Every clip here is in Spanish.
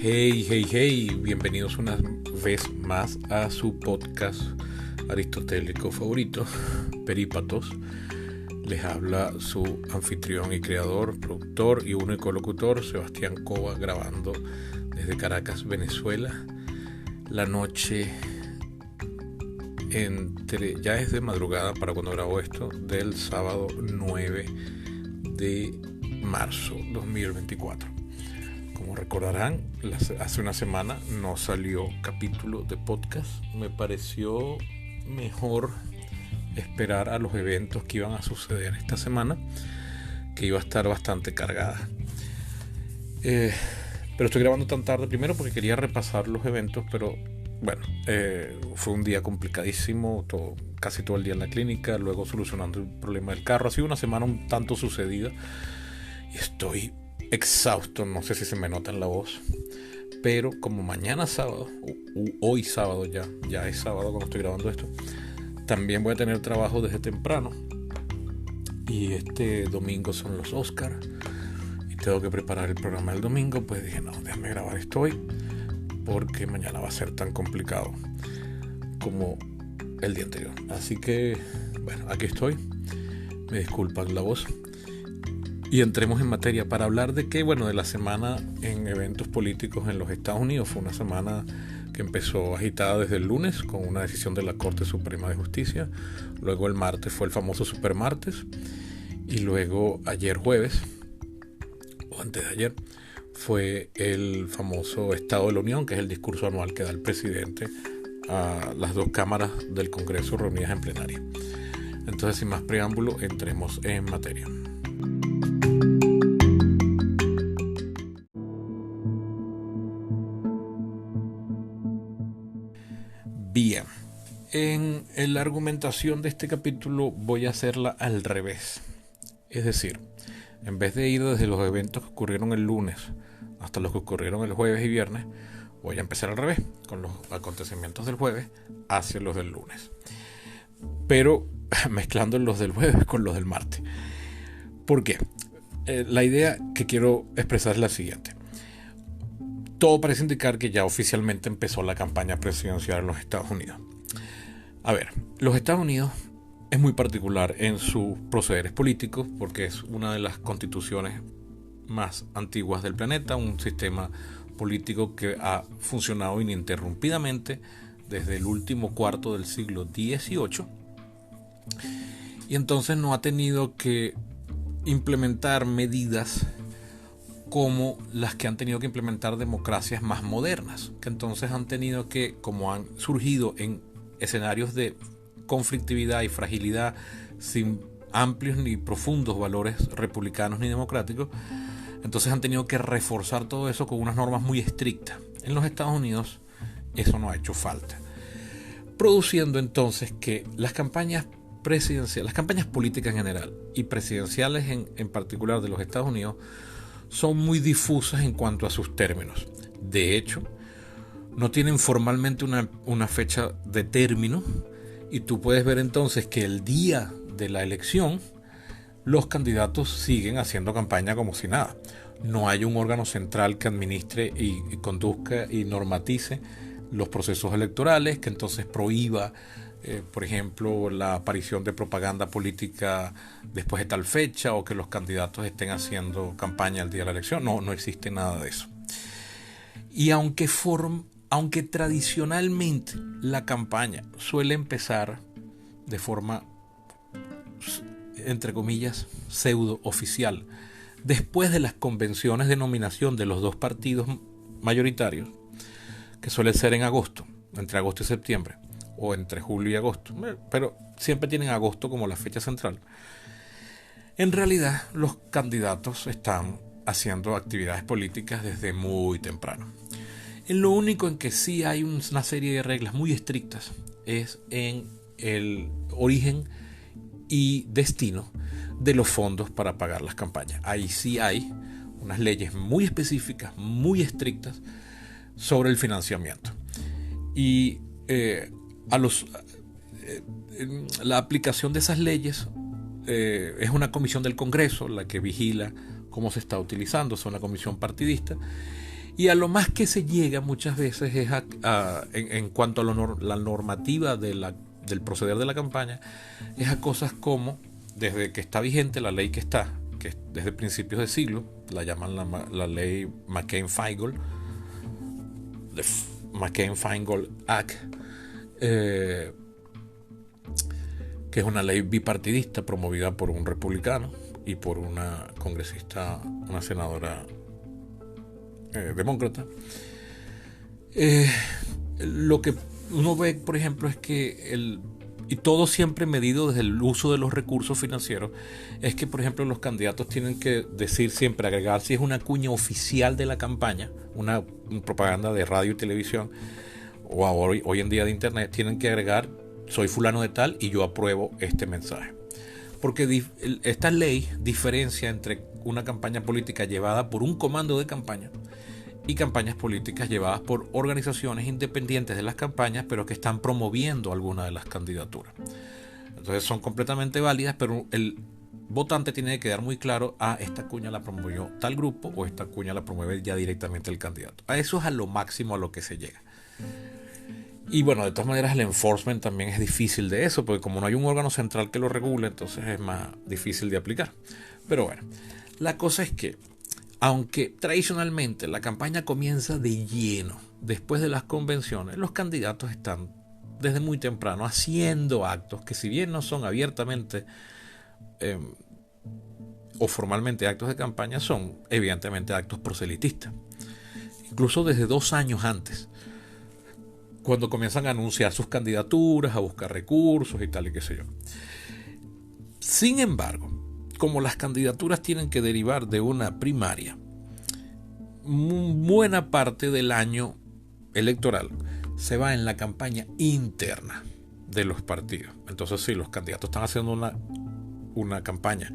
Hey, hey, hey, bienvenidos una vez más a su podcast aristotélico favorito, Perípatos. Les habla su anfitrión y creador, productor y único locutor, Sebastián Cova, grabando desde Caracas, Venezuela. La noche ya es de madrugada para cuando grabo esto, del sábado 9 de marzo 2024. Como recordarán, hace una semana no salió capítulo de podcast. Me pareció mejor esperar a los eventos que iban a suceder esta semana, que iba a estar bastante cargada. Pero estoy grabando tan tarde, primero porque quería repasar los eventos, pero bueno, fue un día complicadísimo, casi todo el día en la clínica, luego solucionando el problema del carro. Ha sido una semana un tanto sucedida y estoy exhausto, no sé si se me nota en la voz, pero como mañana sábado, hoy sábado ya es sábado cuando estoy grabando esto, también voy a tener trabajo desde temprano y este domingo son los Oscars y tengo que preparar el programa del domingo. Pues dije, no, déjame grabar esto hoy porque mañana va a ser tan complicado como el día anterior. Así que bueno, aquí estoy, me disculpan la voz. Y entremos en materia para hablar de de la semana en eventos políticos en los Estados Unidos. Fue una semana que empezó agitada desde el lunes con una decisión de la Corte Suprema de Justicia. Luego el martes fue el famoso supermartes. Y luego ayer jueves, o antes de ayer, fue el famoso Estado de la Unión, que es el discurso anual que da el presidente a las dos cámaras del Congreso reunidas en plenaria. Entonces, sin más preámbulo, entremos en materia. Bien, en la argumentación de este capítulo voy a hacerla al revés. Es decir, en vez de ir desde los eventos que ocurrieron el lunes hasta los que ocurrieron el jueves y viernes, voy a empezar al revés, con los acontecimientos del jueves hacia los del lunes. Pero mezclando los del jueves con los del martes. ¿Por qué? La idea que quiero expresar es la siguiente. Todo parece indicar que ya oficialmente empezó la campaña presidencial en los Estados Unidos. A ver, los Estados Unidos es muy particular en sus procederes políticos porque es una de las constituciones más antiguas del planeta, un sistema político que ha funcionado ininterrumpidamente desde el último cuarto del siglo XVIII y entonces no ha tenido que implementar medidas como las que han tenido que implementar democracias más modernas, que entonces han tenido que, como han surgido en escenarios de conflictividad y fragilidad sin amplios ni profundos valores republicanos ni democráticos, entonces han tenido que reforzar todo eso con unas normas muy estrictas. En los Estados Unidos eso no ha hecho falta, produciendo entonces que las campañas presidenciales, las campañas políticas en general y presidenciales en particular de los Estados Unidos son muy difusas en cuanto a sus términos. De hecho, no tienen formalmente una fecha de término y tú puedes ver entonces que el día de la elección los candidatos siguen haciendo campaña como si nada. No hay un órgano central que administre y conduzca y normatice los procesos electorales, que entonces prohíba por ejemplo, la aparición de propaganda política después de tal fecha o que los candidatos estén haciendo campaña el día de la elección. No existe nada de eso. Y aunque tradicionalmente la campaña suele empezar de forma, entre comillas, pseudo oficial, después de las convenciones de nominación de los dos partidos mayoritarios, que suele ser en agosto, entre agosto y septiembre, o entre julio y agosto, pero siempre tienen agosto como la fecha central. En realidad, los candidatos están haciendo actividades políticas desde muy temprano. En lo único en que sí hay una serie de reglas muy estrictas es en el origen y destino de los fondos para pagar las campañas. Ahí sí hay unas leyes muy específicas, muy estrictas sobre el financiamiento. Y la aplicación de esas leyes es una comisión del Congreso la que vigila cómo se está utilizando. Es una comisión partidista Y a lo más que se llega muchas veces es en cuanto a la normativa del proceder de la campaña, es a cosas como, desde que está vigente la ley que está, que es desde principios de siglo, la llaman la ley McCain-Feingold, the McCain-Feingold Act, que es una ley bipartidista promovida por un republicano y por una congresista, una senadora demócrata. Lo que uno ve, por ejemplo, es que y todo siempre medido desde el uso de los recursos financieros, es que, por ejemplo, los candidatos tienen que decir siempre, agregar si es una cuña oficial de la campaña, una propaganda de radio y televisión, o hoy en día de internet, tienen que agregar soy fulano de tal y yo apruebo este mensaje. Porque esta ley diferencia entre una campaña política llevada por un comando de campaña y campañas políticas llevadas por organizaciones independientes de las campañas, pero que están promoviendo alguna de las candidaturas. Entonces son completamente válidas, pero el votante tiene que quedar muy claro, esta cuña la promovió tal grupo o esta cuña la promueve ya directamente el candidato. A eso es a lo máximo a lo que se llega. Y bueno, de todas maneras el enforcement también es difícil de eso, porque como no hay un órgano central que lo regule, entonces es más difícil de aplicar. Pero bueno, la cosa es que, aunque tradicionalmente la campaña comienza de lleno después de las convenciones, los candidatos están desde muy temprano haciendo actos que, si bien no son abiertamente o formalmente actos de campaña, son evidentemente actos proselitistas. Incluso desde 2 años antes, cuando comienzan a anunciar sus candidaturas, a buscar recursos y tal y qué sé yo. Sin embargo, como las candidaturas tienen que derivar de una primaria, buena parte del año electoral se va en la campaña interna de los partidos. Entonces sí, los candidatos están haciendo una campaña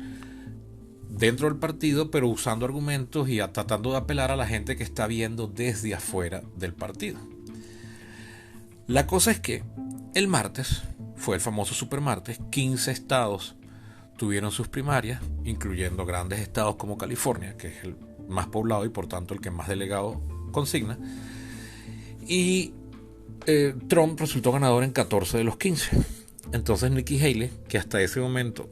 dentro del partido, pero usando argumentos y tratando de apelar a la gente que está viendo desde afuera del partido. La cosa es que el martes fue el famoso supermartes. 15 estados tuvieron sus primarias, incluyendo grandes estados como California, que es el más poblado y por tanto el que más delegados consigna. Y Trump resultó ganador en 14 de los 15. Entonces Nikki Haley, que hasta ese momento,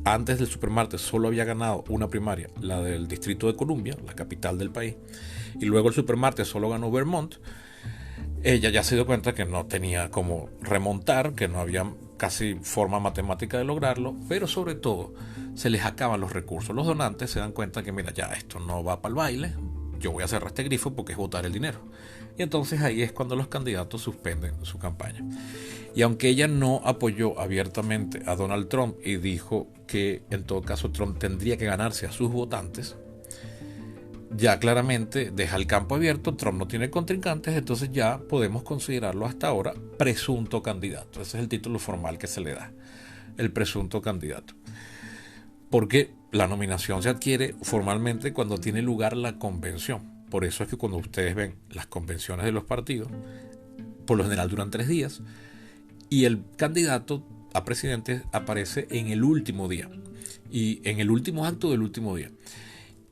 antes del supermartes, solo había ganado una primaria, la del Distrito de Columbia, la capital del país, y luego el supermartes solo ganó Vermont, ella ya se dio cuenta que no tenía cómo remontar, que no había casi forma matemática de lograrlo, pero sobre todo se les acaban los recursos. Los donantes se dan cuenta que mira, ya esto no va para el baile, yo voy a cerrar este grifo porque es botar el dinero. Y entonces ahí es cuando los candidatos suspenden su campaña. Y aunque ella no apoyó abiertamente a Donald Trump y dijo que en todo caso Trump tendría que ganarse a sus votantes, ya claramente deja el campo abierto. Trump no tiene contrincantes, entonces ya podemos considerarlo hasta ahora presunto candidato. Ese es el título formal que se le da, el presunto candidato. Porque la nominación se adquiere formalmente cuando tiene lugar la convención. Por eso es que cuando ustedes ven las convenciones de los partidos, por lo general duran 3 días, y el candidato a presidente aparece en el último día, y en el último acto del último día.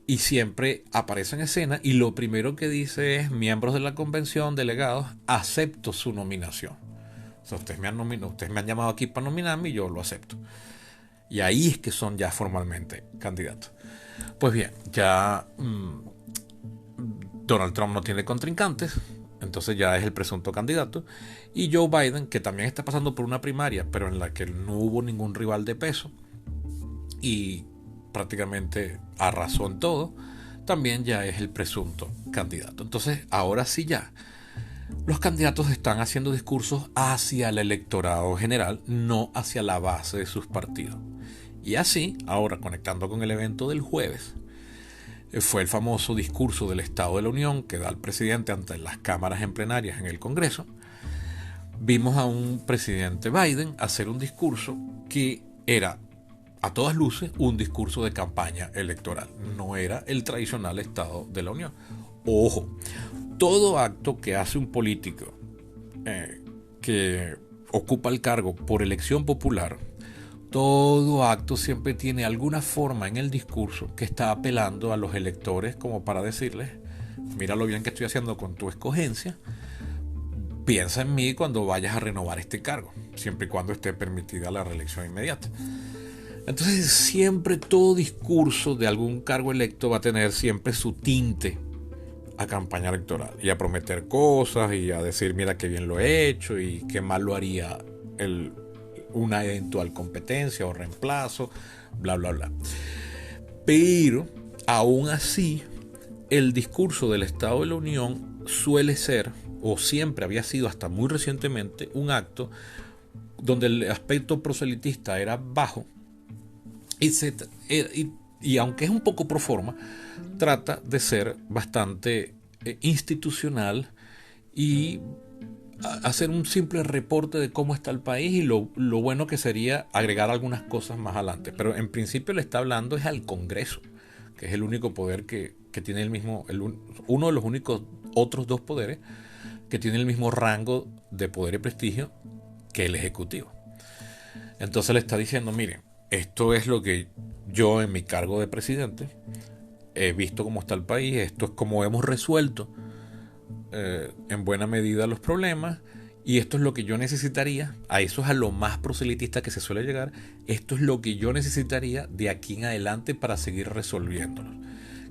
Y siempre aparece en escena y lo primero que dice es: miembros de la convención, delegados, acepto su nominación. O sea, ustedes me han llamado aquí para nominarme y yo lo acepto. Y ahí es que son ya formalmente candidatos. Pues bien, ya Donald Trump no tiene contrincantes, entonces ya es el presunto candidato. Y Joe Biden, que también está pasando por una primaria, pero en la que no hubo ningún rival de peso y prácticamente arrasó en todo, también ya es el presunto candidato. Entonces ahora sí ya los candidatos están haciendo discursos hacia el electorado general, no hacia la base de sus partidos. Y así, ahora conectando con el evento del jueves, fue el famoso discurso del Estado de la Unión que da el presidente ante las cámaras en plenarias en el Congreso. Vimos a un presidente Biden hacer un discurso que era a todas luces un discurso de campaña electoral, no era el tradicional Estado de la Unión. Ojo, todo acto que hace un político que ocupa el cargo por elección popular, todo acto siempre tiene alguna forma en el discurso que está apelando a los electores como para decirles: mira lo bien que estoy haciendo con tu escogencia, piensa en mí cuando vayas a renovar este cargo, siempre y cuando esté permitida la reelección inmediata. Entonces siempre todo discurso de algún cargo electo va a tener siempre su tinte a campaña electoral y a prometer cosas y a decir mira qué bien lo he hecho y qué mal lo haría una eventual competencia o reemplazo, bla bla bla. Pero aún así el discurso del Estado de la Unión suele ser, o siempre había sido hasta muy recientemente, un acto donde el aspecto proselitista era bajo y aunque es un poco pro forma, trata de ser bastante institucional y hacer un simple reporte de cómo está el país y lo bueno que sería agregar algunas cosas más adelante. Pero en principio le está hablando es al Congreso, que es el único poder que tiene el mismo, uno de los únicos otros dos poderes que tiene el mismo rango de poder y prestigio que el Ejecutivo. Entonces le está diciendo, miren, esto es lo que yo en mi cargo de presidente he visto cómo está el país, esto es como hemos resuelto en buena medida los problemas y esto es lo que yo necesitaría, a eso es a lo más proselitista que se suele llegar, esto es lo que yo necesitaría de aquí en adelante para seguir resolviéndolos,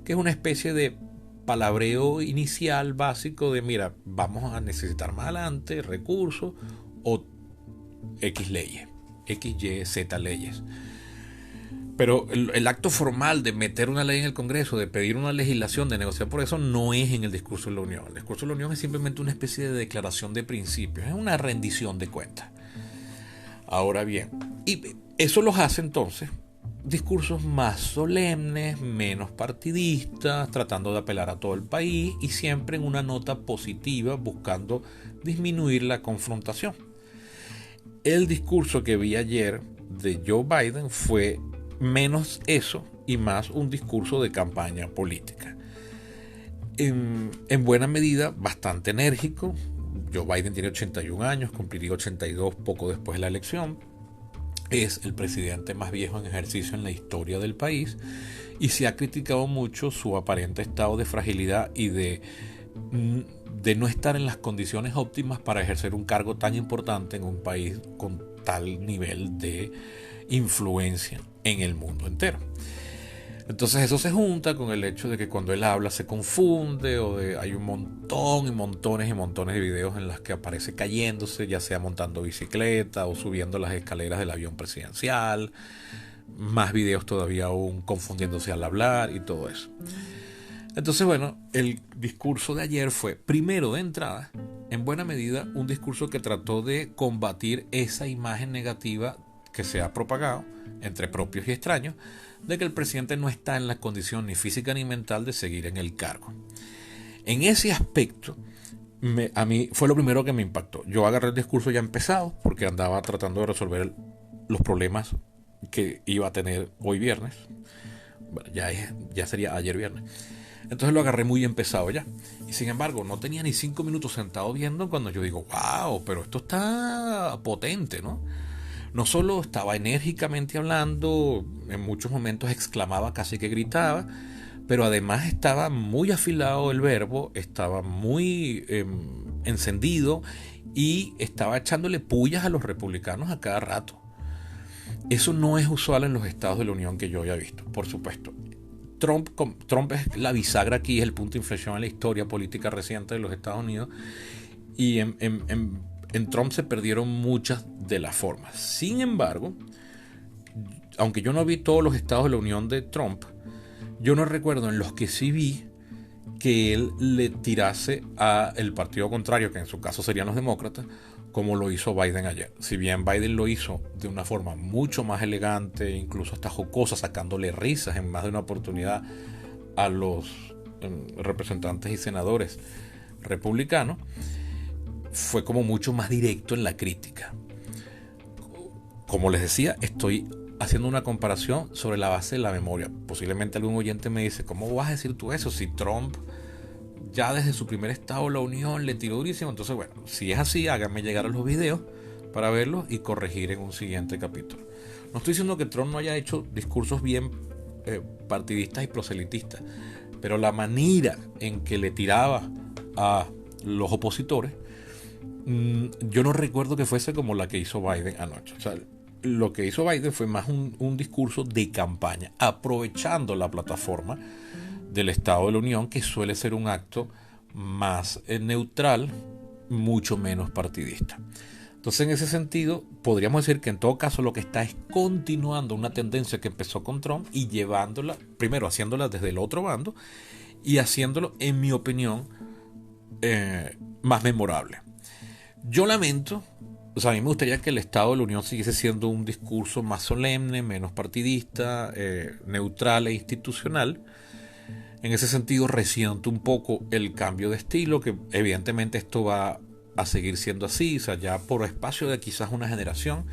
que es una especie de palabreo inicial básico de mira, vamos a necesitar más adelante recursos o X leyes, X, Y, Z leyes. Pero el acto formal de meter una ley en el Congreso, de pedir una legislación, de negociar por eso, no es en el discurso de la Unión. El discurso de la Unión es simplemente una especie de declaración de principios, es una rendición de cuentas. Ahora bien, y eso los hace entonces discursos más solemnes, menos partidistas, tratando de apelar a todo el país y siempre en una nota positiva, buscando disminuir la confrontación. El discurso que vi ayer de Joe Biden fue menos eso y más un discurso de campaña política. En buena medida, bastante enérgico. Joe Biden tiene 81 años, cumpliría 82 poco después de la elección. Es el presidente más viejo en ejercicio en la historia del país y se ha criticado mucho su aparente estado de fragilidad y de no estar en las condiciones óptimas para ejercer un cargo tan importante en un país con tal nivel de influencia en el mundo entero. Entonces eso se junta con el hecho de que cuando él habla se confunde o hay un montón y montones y montones de videos en los que aparece cayéndose, ya sea montando bicicleta o subiendo las escaleras del avión presidencial, más videos todavía aún confundiéndose al hablar y todo eso. Entonces bueno, el discurso de ayer fue primero de entrada, en buena medida, un discurso que trató de combatir esa imagen negativa que se ha propagado entre propios y extraños de que el presidente no está en la condición ni física ni mental de seguir en el cargo. En ese aspecto, a mí fue lo primero que me impactó. Yo agarré el discurso ya empezado porque andaba tratando de resolver los problemas que iba a tener hoy viernes. Bueno, ya sería ayer viernes. Entonces lo agarré muy empezado ya. Y sin embargo, no tenía ni 5 minutos sentado viendo cuando yo digo, wow, pero esto está potente, ¿no? No solo estaba enérgicamente hablando, en muchos momentos exclamaba, casi que gritaba, pero además estaba muy afilado el verbo, estaba muy encendido y estaba echándole pullas a los republicanos a cada rato. Eso no es usual en los estados de la Unión que yo haya visto, por supuesto. Trump es la bisagra aquí, es el punto de inflexión en la historia política reciente de los Estados Unidos y en Trump se perdieron muchas de las formas. Sin embargo, aunque yo no vi todos los estados de la Unión de Trump, yo no recuerdo en los que sí vi que él le tirase al partido contrario, que en su caso serían los demócratas, como lo hizo Biden ayer. Si bien Biden lo hizo de una forma mucho más elegante, incluso hasta jocosa, sacándole risas en más de una oportunidad a los representantes y senadores republicanos, fue como mucho más directo en la crítica. Como les decía, estoy haciendo una comparación sobre la base de la memoria. Posiblemente algún oyente me dice, ¿cómo vas a decir tú eso si Trump ya desde su primer estado de la Unión le tiró durísimo? Entonces bueno, si es así, háganme llegar a los videos para verlos y corregir en un siguiente capítulo. No estoy diciendo que Trump no haya hecho discursos bien partidistas y proselitistas, pero la manera en que le tiraba a los opositores, yo no recuerdo que fuese como la que hizo Biden anoche. O sea, lo que hizo Biden fue más un discurso de campaña, aprovechando la plataforma del Estado de la Unión, que suele ser un acto más neutral, mucho menos partidista. Entonces, en ese sentido, podríamos decir que en todo caso lo que está es continuando una tendencia que empezó con Trump y llevándola, primero haciéndola desde el otro bando y haciéndolo, en mi opinión, más memorable. Yo lamento, o sea, a mí me gustaría que el Estado de la Unión siguiese siendo un discurso más solemne, menos partidista, neutral e institucional. En ese sentido, resiento un poco el cambio de estilo, que evidentemente esto va a seguir siendo así, o sea, ya por espacio de quizás una generación,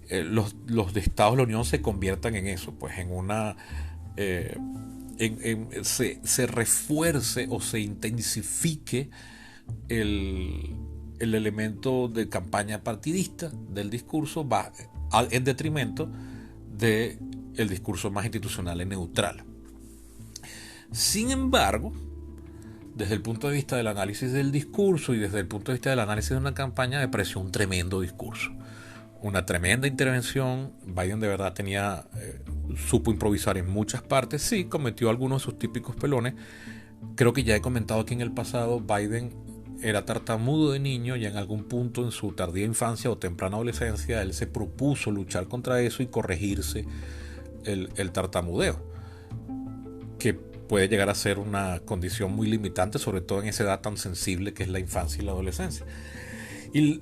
los de Estados de la Unión se conviertan en eso, pues en una... se refuerce o se intensifique el elemento de campaña partidista del discurso va en detrimento del discurso más institucional y neutral. Sin embargo, desde el punto de vista del análisis del discurso y desde el punto de vista del análisis de una campaña, me pareció un tremendo discurso. Una tremenda intervención. Biden de verdad supo improvisar en muchas partes. Sí, cometió algunos de sus típicos pelones. Creo que ya he comentado que en el pasado Biden era tartamudo de niño y en algún punto en su tardía infancia o temprana adolescencia él se propuso luchar contra eso y corregirse el tartamudeo, que puede llegar a ser una condición muy limitante, sobre todo en esa edad tan sensible que es la infancia y la adolescencia. Y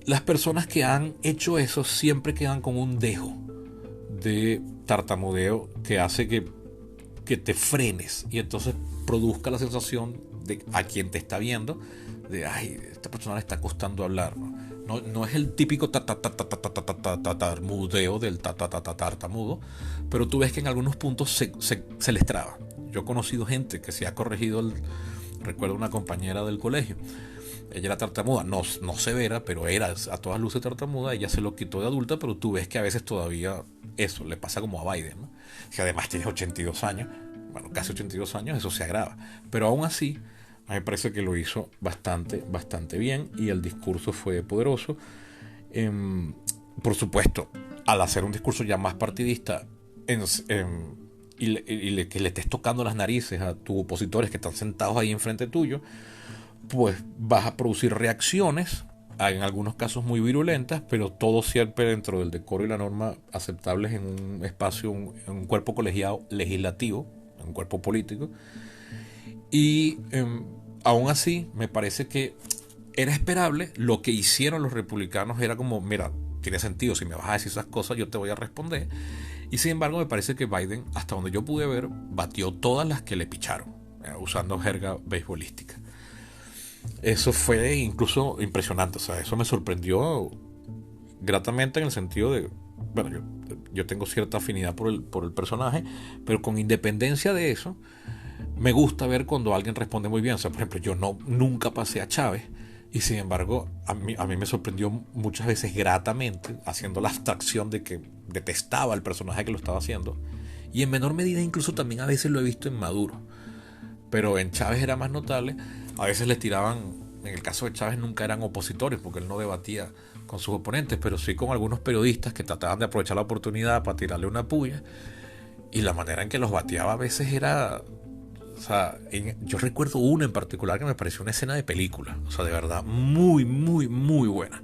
las personas que han hecho eso siempre quedan con un dejo de tartamudeo que hace que te frenes y entonces produzca la sensación de a quien te está viendo de, ay, esta persona le está costando hablar, ¿no? No es el típico tartamudeo del tartamudo, pero tú ves que en algunos puntos se les traba. Yo he conocido gente que se ha corregido, recuerdo una compañera del colegio, ella era tartamuda, no severa, pero era a todas luces tartamuda, ella se lo quitó de adulta, pero tú ves que a veces todavía eso le pasa como a Biden, ¿no? Que además tiene 82 años, bueno, casi 82 años, eso se agrava, pero aún así, a mí me parece que lo hizo bastante bien y el discurso fue poderoso. Por supuesto, al hacer un discurso ya más partidista que le estés tocando las narices a tus opositores que están sentados ahí enfrente tuyo, pues vas a producir reacciones, en algunos casos muy virulentas, pero todo siempre dentro del decoro y la norma aceptables en un espacio, en un cuerpo colegiado legislativo, en un cuerpo político. Y aún así, me parece que era esperable. Lo que hicieron los republicanos era como, mira, tiene sentido, si me vas a decir esas cosas, yo te voy a responder. Y sin embargo, me parece que Biden, hasta donde yo pude ver, batió todas las que le picharon, usando jerga beisbolística. Eso fue incluso impresionante, o sea, eso me sorprendió gratamente en el sentido de, bueno, yo tengo cierta afinidad por el personaje, pero con independencia de eso, me gusta ver cuando alguien responde muy bien. O sea, por ejemplo, yo nunca pasé a Chávez y sin embargo a mí me sorprendió muchas veces gratamente, haciendo la abstracción de que detestaba al personaje que lo estaba haciendo, y en menor medida incluso también a veces lo he visto en Maduro, pero en Chávez era más notable. A veces le tiraban, en el caso de Chávez nunca eran opositores porque él no debatía con sus oponentes, pero sí con algunos periodistas que trataban de aprovechar la oportunidad para tirarle una puya, y la manera en que los bateaba a veces era, o sea, yo recuerdo una en particular que me pareció una escena de película, o sea, de verdad muy buena,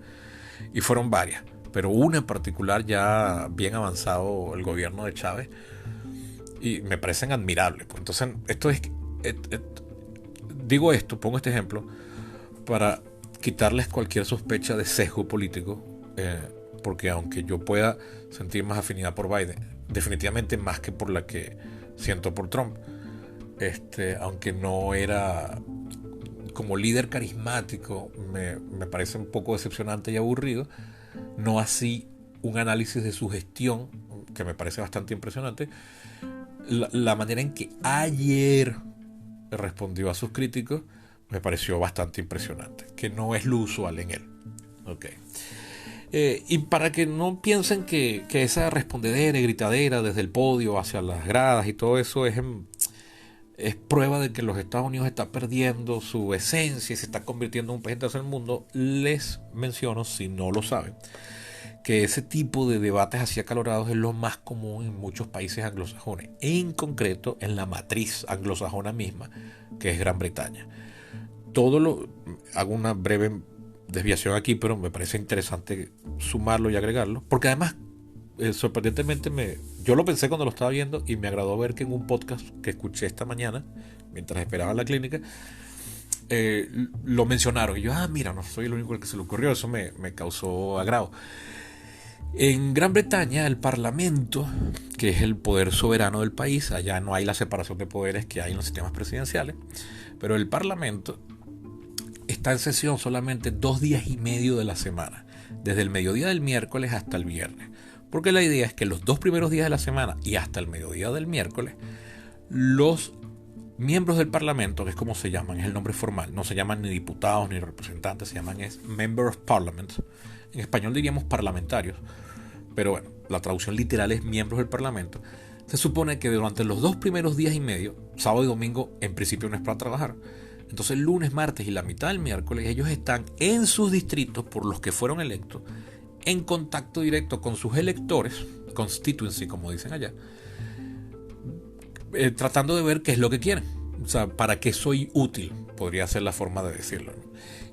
y fueron varias, pero una en particular ya bien avanzado el gobierno de Chávez y me parecen admirables. Pues entonces digo esto, pongo este ejemplo para quitarles cualquier sospecha de sesgo político, porque aunque yo pueda sentir más afinidad por Biden, definitivamente más que por la que siento por Trump, aunque no era como líder carismático, me parece un poco decepcionante y aburrido, no así un análisis de su gestión, que me parece bastante impresionante, la manera en que ayer respondió a sus críticos me pareció bastante impresionante, que no es lo usual en él. Okay. Y para que no piensen que esa respondedera y gritadera desde el podio hacia las gradas y todo eso es es prueba de que los Estados Unidos está perdiendo su esencia y se está convirtiendo en un país en tercer mundo, les menciono, si no lo saben, que ese tipo de debates así acalorados es lo más común en muchos países anglosajones, en concreto en la matriz anglosajona misma, que es Gran Bretaña. Hago una breve desviación aquí, pero me parece interesante sumarlo y agregarlo, porque además, sorprendentemente, yo lo pensé cuando lo estaba viendo y me agradó ver que en un podcast que escuché esta mañana, mientras esperaba en la clínica, lo mencionaron. Y yo, mira, no soy el único al que se le ocurrió, eso me causó agrado. En Gran Bretaña, el Parlamento, que es el poder soberano del país, allá no hay la separación de poderes que hay en los sistemas presidenciales, pero el Parlamento está en sesión solamente 2 días y medio de la semana, desde el mediodía del miércoles hasta el viernes. Porque la idea es que los 2 primeros días de la semana y hasta el mediodía del miércoles, los miembros del Parlamento, que es como se llaman, es el nombre formal, no se llaman ni diputados ni representantes, se llaman Member of Parliament. En español diríamos parlamentarios, pero bueno, la traducción literal es miembros del Parlamento. Se supone que durante los 2 primeros días y medio, sábado y domingo, en principio no es para trabajar. Entonces lunes, martes y la mitad del miércoles ellos están en sus distritos por los que fueron electos, en contacto directo con sus electores, constituency como dicen allá, tratando de ver qué es lo que quieren. O sea, para qué soy útil, podría ser la forma de decirlo, ¿no?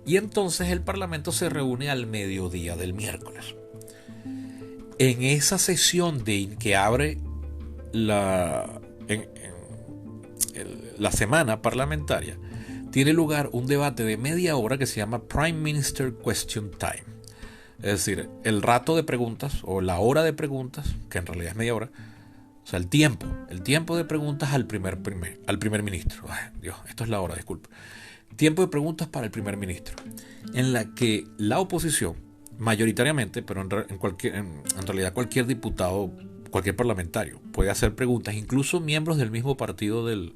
Y entonces el Parlamento se reúne al mediodía del miércoles. En esa sesión que abre la semana parlamentaria, tiene lugar un debate de media hora que se llama Prime Minister Question Time. Es decir, el rato de preguntas o la hora de preguntas, que en realidad es media hora, o sea, el tiempo de preguntas al primer ministro. Ay, Dios, esto es la hora, disculpe. Tiempo de preguntas para el primer ministro, en la que la oposición, mayoritariamente, pero en realidad cualquier diputado, cualquier parlamentario, puede hacer preguntas, incluso miembros del mismo partido del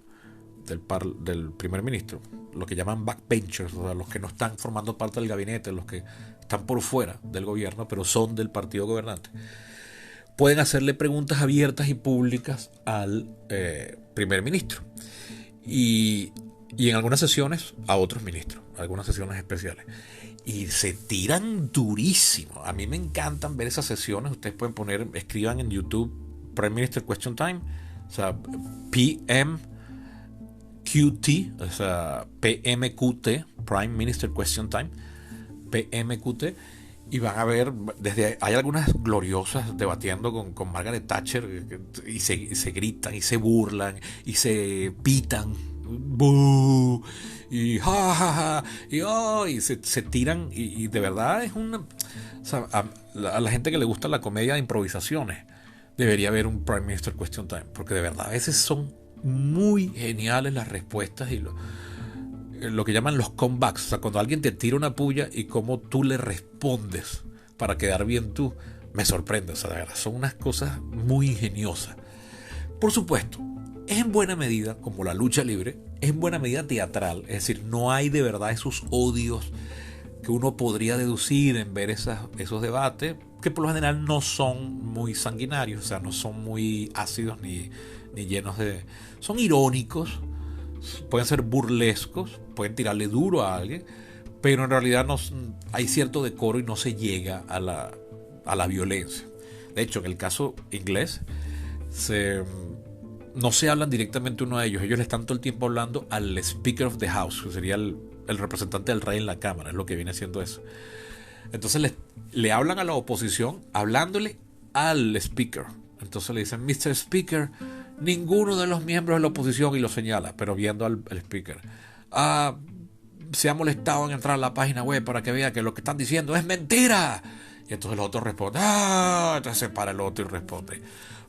primer ministro, lo que llaman backbenchers, o sea, los que no están formando parte del gabinete, los que están por fuera del gobierno, pero son del partido gobernante, pueden hacerle preguntas abiertas y públicas al primer ministro. Y en algunas sesiones a otros ministros, algunas sesiones especiales. Y se tiran durísimo. A mí me encantan ver esas sesiones. Ustedes pueden escriban en YouTube Prime Minister Question Time, o sea, PMQT, o sea, PMQT, Prime Minister Question Time, PMQT, y van a ver, hay algunas gloriosas debatiendo con Margaret Thatcher, y se gritan, y se burlan, y se pitan, ¡bú! Y ja, ja, ja, y, oh, y se tiran, y de verdad es una... O sea, a la gente que le gusta la comedia de improvisaciones, debería haber un Prime Minister Question Time, porque de verdad a veces son muy geniales las respuestas y lo que llaman los comebacks, o sea, cuando alguien te tira una puya y cómo tú le respondes para quedar bien tú, me sorprende, o sea, de verdad, son unas cosas muy ingeniosas. Por supuesto, es en buena medida, como la lucha libre, es en buena medida teatral, es decir, no hay de verdad esos odios que uno podría deducir en ver esos debates, que por lo general no son muy sanguinarios, o sea, no son muy ácidos ni llenos de... Son irónicos, pueden ser burlescos, pueden tirarle duro a alguien, pero en realidad hay cierto decoro y no se llega a la violencia. De hecho, en el caso inglés, no se hablan directamente uno a ellos le están todo el tiempo hablando al Speaker of the House, que sería el representante del rey en la cámara, es lo que viene siendo eso. Entonces le hablan a la oposición hablándole al Speaker. Entonces le dicen, Mr. Speaker, ninguno de los miembros de la oposición, y lo señala, pero viendo al Speaker, se ha molestado en entrar a la página web para que vea que lo que están diciendo es mentira. Y entonces el otro responde, entonces se para el otro y responde,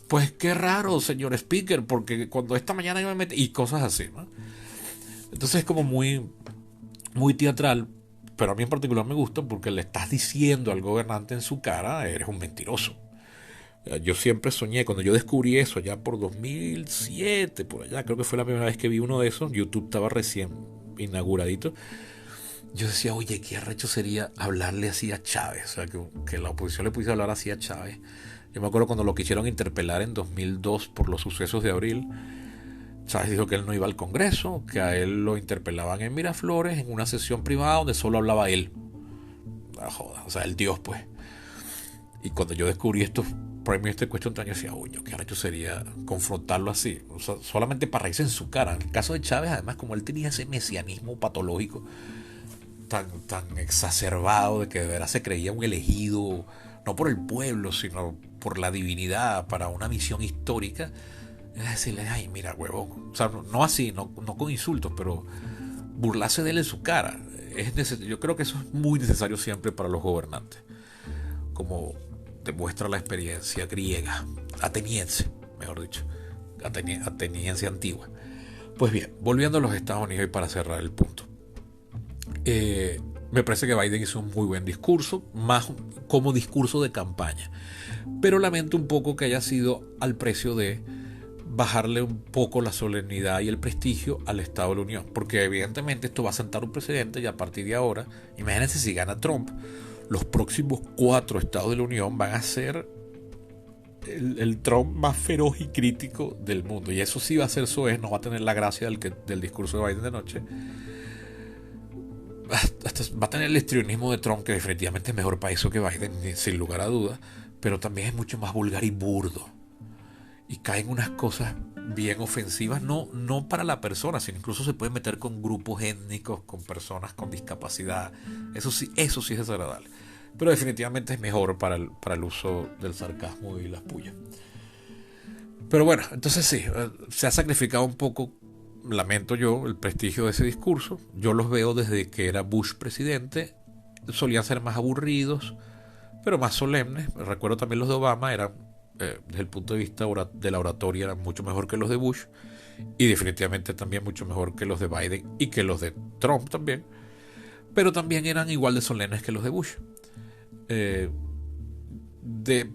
pues qué raro, señor Speaker, porque cuando esta mañana yo me metí, y cosas así, ¿no? Entonces es como muy, muy teatral, pero a mí en particular me gusta porque le estás diciendo al gobernante en su cara, eres un mentiroso. Yo siempre soñé, cuando yo descubrí eso, ya por 2007, por allá, creo que fue la primera vez que vi uno de esos, YouTube estaba recién inauguradito, yo decía, oye, qué arrecho sería hablarle así a Chávez, o sea, que la oposición le pudiese hablar así a Chávez. Yo me acuerdo cuando lo quisieron interpelar en 2002 por los sucesos de abril, Chávez dijo que él no iba al Congreso, que a él lo interpelaban en Miraflores en una sesión privada donde solo hablaba él. Ah, joda, o sea, el dios, pues. Y cuando yo descubrí estos premios de cuestión yo decía, uy, qué arrecho sería confrontarlo así, o sea, solamente para reírse en su cara. En el caso de Chávez, además, como él tenía ese mesianismo patológico tan exacerbado de que de verdad se creía un elegido, no por el pueblo, sino por la divinidad para una misión histórica, es decirle, ay, mira, huevón. O sea, no así, no con insultos, pero burlarse de él en su cara. Yo creo que eso es muy necesario siempre para los gobernantes, como demuestra la experiencia griega, ateniense, mejor dicho, ateniense antigua. Pues bien, volviendo a los Estados Unidos y para cerrar el punto. Me parece que Biden hizo un muy buen discurso, más como discurso de campaña. Pero lamento un poco que haya sido al precio de bajarle un poco la solemnidad y el prestigio al Estado de la Unión. Porque evidentemente esto va a sentar un precedente y a partir de ahora, imagínense si gana Trump, los próximos 4 Estados de la Unión van a ser el Trump más feroz y crítico del mundo. Y eso sí va a ser soez, no va a tener la gracia del discurso de Biden de noche. Hasta va a tener el histrionismo de Trump, que definitivamente es mejor para eso que Biden, sin lugar a dudas, pero también es mucho más vulgar y burdo. Y caen unas cosas bien ofensivas, no para la persona, sino incluso se puede meter con grupos étnicos, con personas con discapacidad. Eso sí es desagradable. Pero definitivamente es mejor para el uso del sarcasmo y las pullas. Pero bueno, entonces sí, se ha sacrificado un poco, lamento yo, el prestigio de ese discurso. Yo los veo desde que era Bush presidente, solían ser más aburridos, pero más solemnes. Recuerdo también los de Obama, eran, desde el punto de vista de la oratoria, eran mucho mejor que los de Bush, y definitivamente también mucho mejor que los de Biden y que los de Trump también, pero también eran igual de solemnes que los de Bush.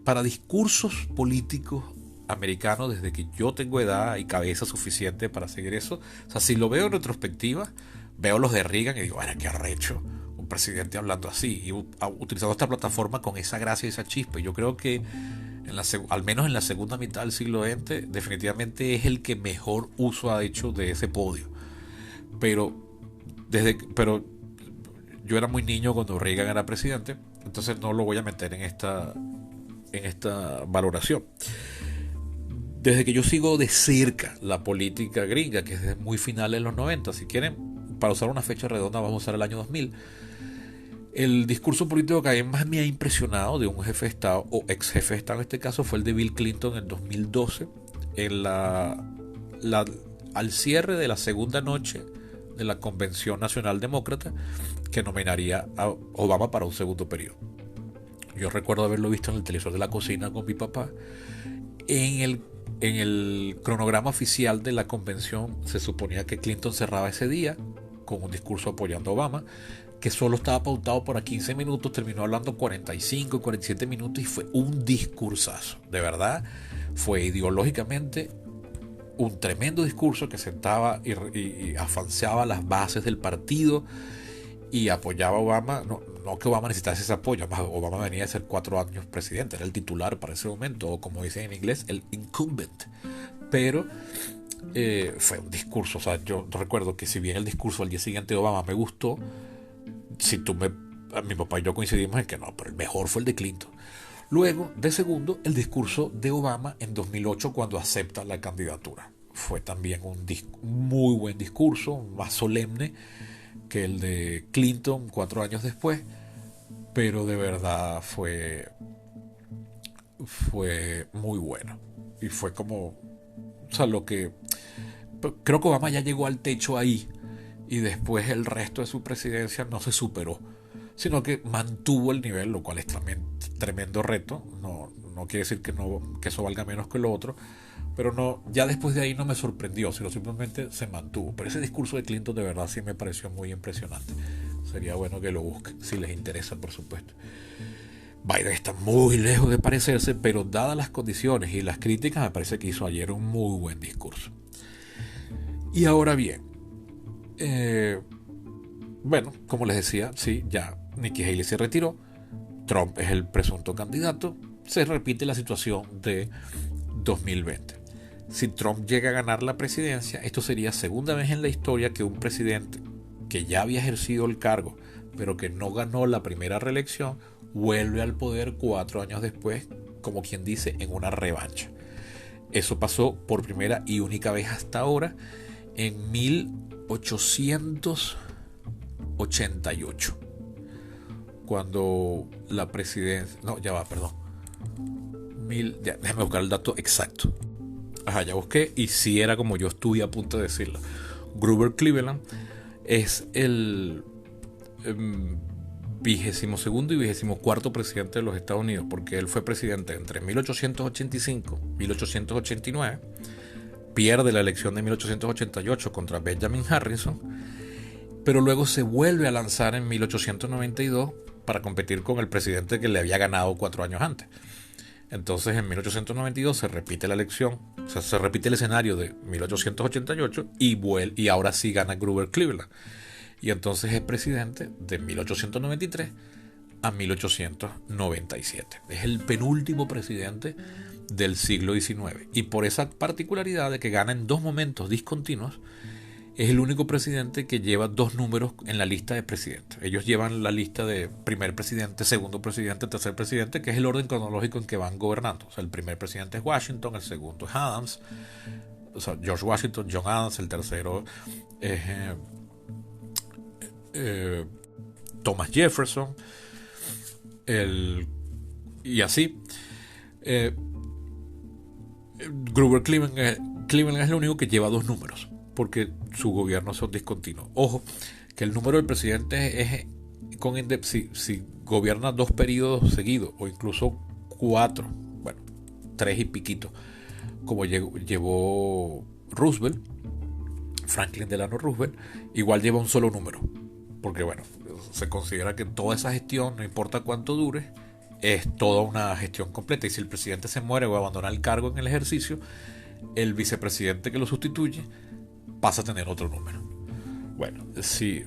Para discursos políticos americanos, desde que yo tengo edad y cabeza suficiente para seguir eso, o sea, si lo veo en retrospectiva, veo los de Reagan y digo, bueno, qué arrecho un presidente hablando así y utilizando esta plataforma con esa gracia y esa chispa. Y yo creo que al menos en la segunda mitad del siglo XX definitivamente es el que mejor uso ha hecho de ese podio. Pero yo era muy niño cuando Reagan era presidente, entonces no lo voy a meter en esta valoración. Desde que yo sigo de cerca la política gringa, que es de muy finales de los 90, si quieren, para usar una fecha redonda vamos a usar el año 2000, el discurso político que más me ha impresionado de un jefe de Estado, o ex jefe de Estado en este caso, fue el de Bill Clinton en 2012, en al cierre de la segunda noche de la Convención Nacional Demócrata, que nominaría a Obama para un segundo periodo. Yo recuerdo haberlo visto en el televisor de la cocina con mi papá. En el cronograma oficial de la convención se suponía que Clinton cerraba ese día con un discurso apoyando a Obama, que solo estaba pautado para 15 minutos, terminó hablando 45, 47 minutos y fue un discursazo. De verdad, fue ideológicamente un tremendo discurso que sentaba y afianzaba las bases del partido y apoyaba a Obama. No que Obama necesitase ese apoyo, Obama venía a ser 4 años presidente, era el titular para ese momento, o como dicen en inglés, el incumbent. Pero fue un discurso, o sea, yo recuerdo que si bien el discurso al día siguiente de Obama me gustó, mi papá y yo coincidimos en que no, pero el mejor fue el de Clinton. Luego, de segundo, el discurso de Obama en 2008 cuando acepta la candidatura. Fue también un muy buen discurso, más solemne que el de Clinton 4 años después, pero de verdad fue muy bueno. Y fue como, o sea, creo que Obama ya llegó al techo ahí, y después el resto de su presidencia no se superó, sino que mantuvo el nivel, lo cual es tremendo reto. No quiere decir que eso valga menos que lo otro, pero ya después de ahí no me sorprendió, sino simplemente se mantuvo. Pero ese discurso de Clinton de verdad sí me pareció muy impresionante. Sería bueno que lo busquen, si les interesa, por supuesto. Biden está muy lejos de parecerse, pero dadas las condiciones y las críticas, me parece que hizo ayer un muy buen discurso. Y ahora bien, bueno, como les decía, sí, ya Nikki Haley se retiró, Trump es el presunto candidato, se repite la situación de 2020. Si Trump llega a ganar la presidencia, esto sería segunda vez en la historia que un presidente que ya había ejercido el cargo, pero que no ganó la primera reelección, vuelve al poder 4 años después, como quien dice, en una revancha. Eso pasó por primera y única vez hasta ahora en 1888, cuando la presidencia... No, ya va, perdón. Déjame buscar el dato exacto. Ajá, ya busqué y sí era como yo estuve a punto de decirlo. Grover Cleveland es el 22º y 24º presidente de los Estados Unidos, porque él fue presidente entre 1885 y 1889, pierde la elección de 1888 contra Benjamin Harrison, pero luego se vuelve a lanzar en 1892 para competir con el presidente que le había ganado 4 años antes. Entonces en 1892 se repite la elección, o sea, se repite el escenario de 1888 y ahora sí gana Grover Cleveland. Y entonces es presidente de 1893 a 1897. Es el penúltimo presidente del siglo XIX. Y por esa particularidad de que gana en 2 momentos discontinuos, es el único presidente que lleva 2 números en la lista de presidentes. Ellos llevan la lista de primer presidente, segundo presidente, tercer presidente, que es el orden cronológico en que van gobernando. O sea, el primer presidente es Washington, el segundo es Adams, o sea, George Washington, John Adams, el tercero es Thomas Jefferson, y así. Grover Cleveland es el único que lleva 2 números, porque sus gobiernos son discontinuos. Ojo, que el número del presidente es si gobierna 2 periodos seguidos, o incluso 4, bueno, 3 y piquito, como llevó Roosevelt, Franklin Delano Roosevelt, igual lleva un solo número, porque bueno, se considera que toda esa gestión, no importa cuánto dure, es toda una gestión completa, y si el presidente se muere o abandona el cargo en el ejercicio, el vicepresidente que lo sustituye pasa a tener otro número. Bueno, si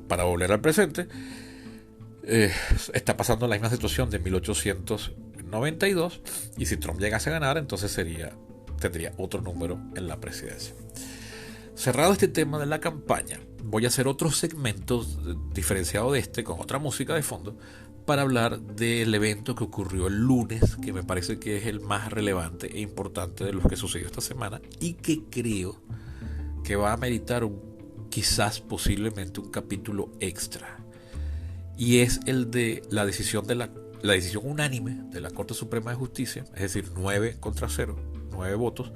para volver al presente, está pasando la misma situación de 1892, y si Trump llegase a ganar, entonces tendría otro número en la presidencia. Cerrado este tema de la campaña, voy a hacer otros segmentos diferenciados de este, con otra música de fondo, para hablar del evento que ocurrió el lunes, que me parece que es el más relevante e importante de los que sucedió esta semana, y que creo que va a meritar quizás posiblemente un capítulo extra, y es el de la decisión unánime de la Corte Suprema de Justicia, es decir, 9-0, 9 votos,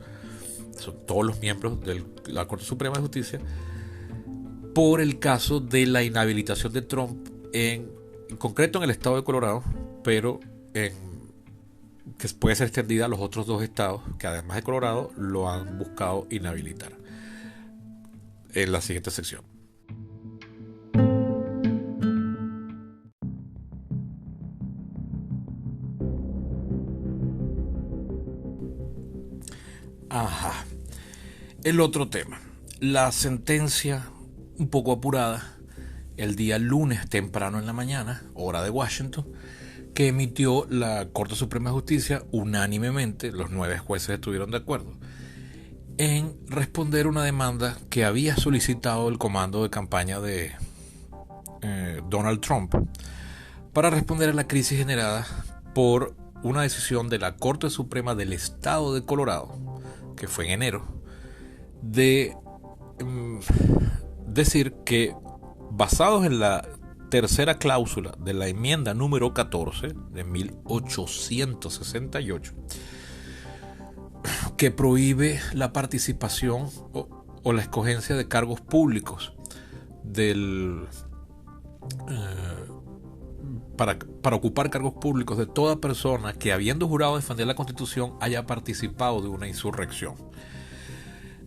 son todos los miembros de la Corte Suprema de Justicia, por el caso de la inhabilitación de Trump en concreto en el estado de Colorado, pero que puede ser extendida a los otros 2 estados que además de Colorado lo han buscado inhabilitar. En la siguiente sección. Ajá. El otro tema. La sentencia, un poco apurada, el día lunes temprano en la mañana, hora de Washington, que emitió la Corte Suprema de Justicia unánimemente, los 9 jueces estuvieron de acuerdo, en responder una demanda que había solicitado el comando de campaña de Donald Trump para responder a la crisis generada por una decisión de la Corte Suprema del Estado de Colorado, que fue en enero, de decir que, basados en la tercera cláusula de la enmienda número 14 de 1868, que prohíbe la participación o la escogencia de cargos públicos para ocupar cargos públicos de toda persona que, habiendo jurado defender la Constitución, haya participado de una insurrección.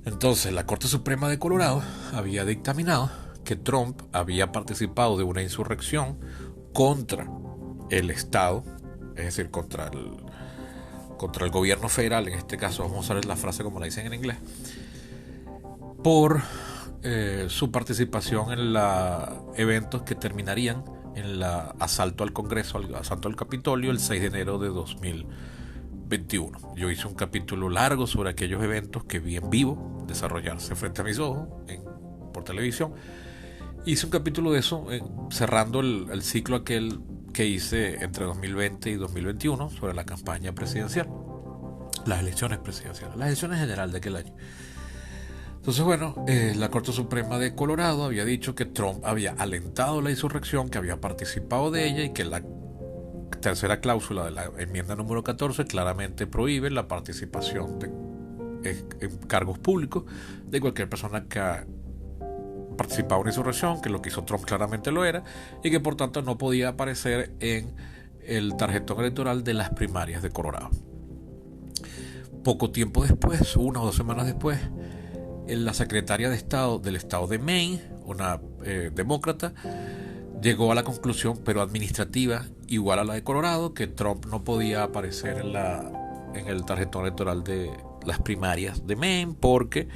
Entonces, la Corte Suprema de Colorado había dictaminado que Trump había participado de una insurrección contra el Estado, es decir, contra el gobierno federal, en este caso vamos a usar la frase como la dicen en inglés, por su participación en eventos que terminarían en el asalto al Congreso, el asalto al Capitolio, el 6 de enero de 2000, 2021. Yo hice un capítulo largo sobre aquellos eventos que vi en vivo desarrollarse frente a mis ojos por televisión. Hice un capítulo de eso, cerrando el ciclo aquel que hice entre 2020 y 2021 sobre la campaña presidencial, las elecciones presidenciales, las elecciones generales de aquel año. Entonces, bueno, la Corte Suprema de Colorado había dicho que Trump había alentado la insurrección, que había participado de ella y que la tercera cláusula de la enmienda número 14 claramente prohíbe la participación en cargos públicos de cualquier persona que ha participado en una insurrección, que lo que hizo Trump claramente lo era, y que por tanto no podía aparecer en el tarjetón electoral de las primarias de Colorado. Poco tiempo después, 1 o 2 semanas después, la secretaria de Estado del estado de Maine, una demócrata, llegó a la conclusión, pero administrativa, igual a la de Colorado, que Trump no podía aparecer en el tarjetón electoral de las primarias de Maine porque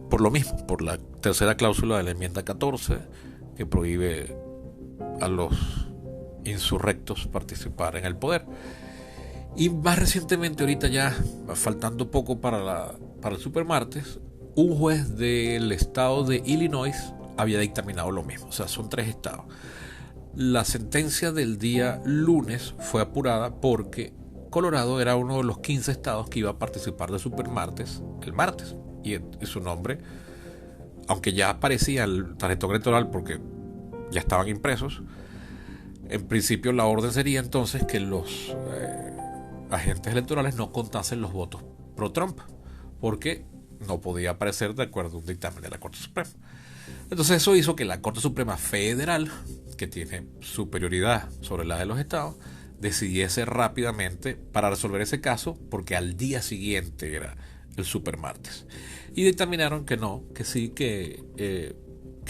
por lo mismo, por la tercera cláusula de la enmienda 14 que prohíbe a los insurrectos participar en el poder. Y más recientemente, ahorita ya faltando poco para el supermartes, un juez del estado de Illinois había dictaminado lo mismo. O sea, son 3 estados. La sentencia del día lunes fue apurada porque Colorado era uno de los 15 estados que iba a participar de supermartes el martes. Y su nombre, aunque ya aparecía el tarjetón electoral porque ya estaban impresos, en principio la orden sería entonces que los agentes electorales no contasen los votos pro Trump, porque no podía aparecer de acuerdo a un dictamen de la Corte Suprema. Entonces eso hizo que la Corte Suprema Federal, que tiene superioridad sobre la de los estados, decidiese rápidamente para resolver ese caso, porque al día siguiente era el supermartes. Y dictaminaron que no, que sí, que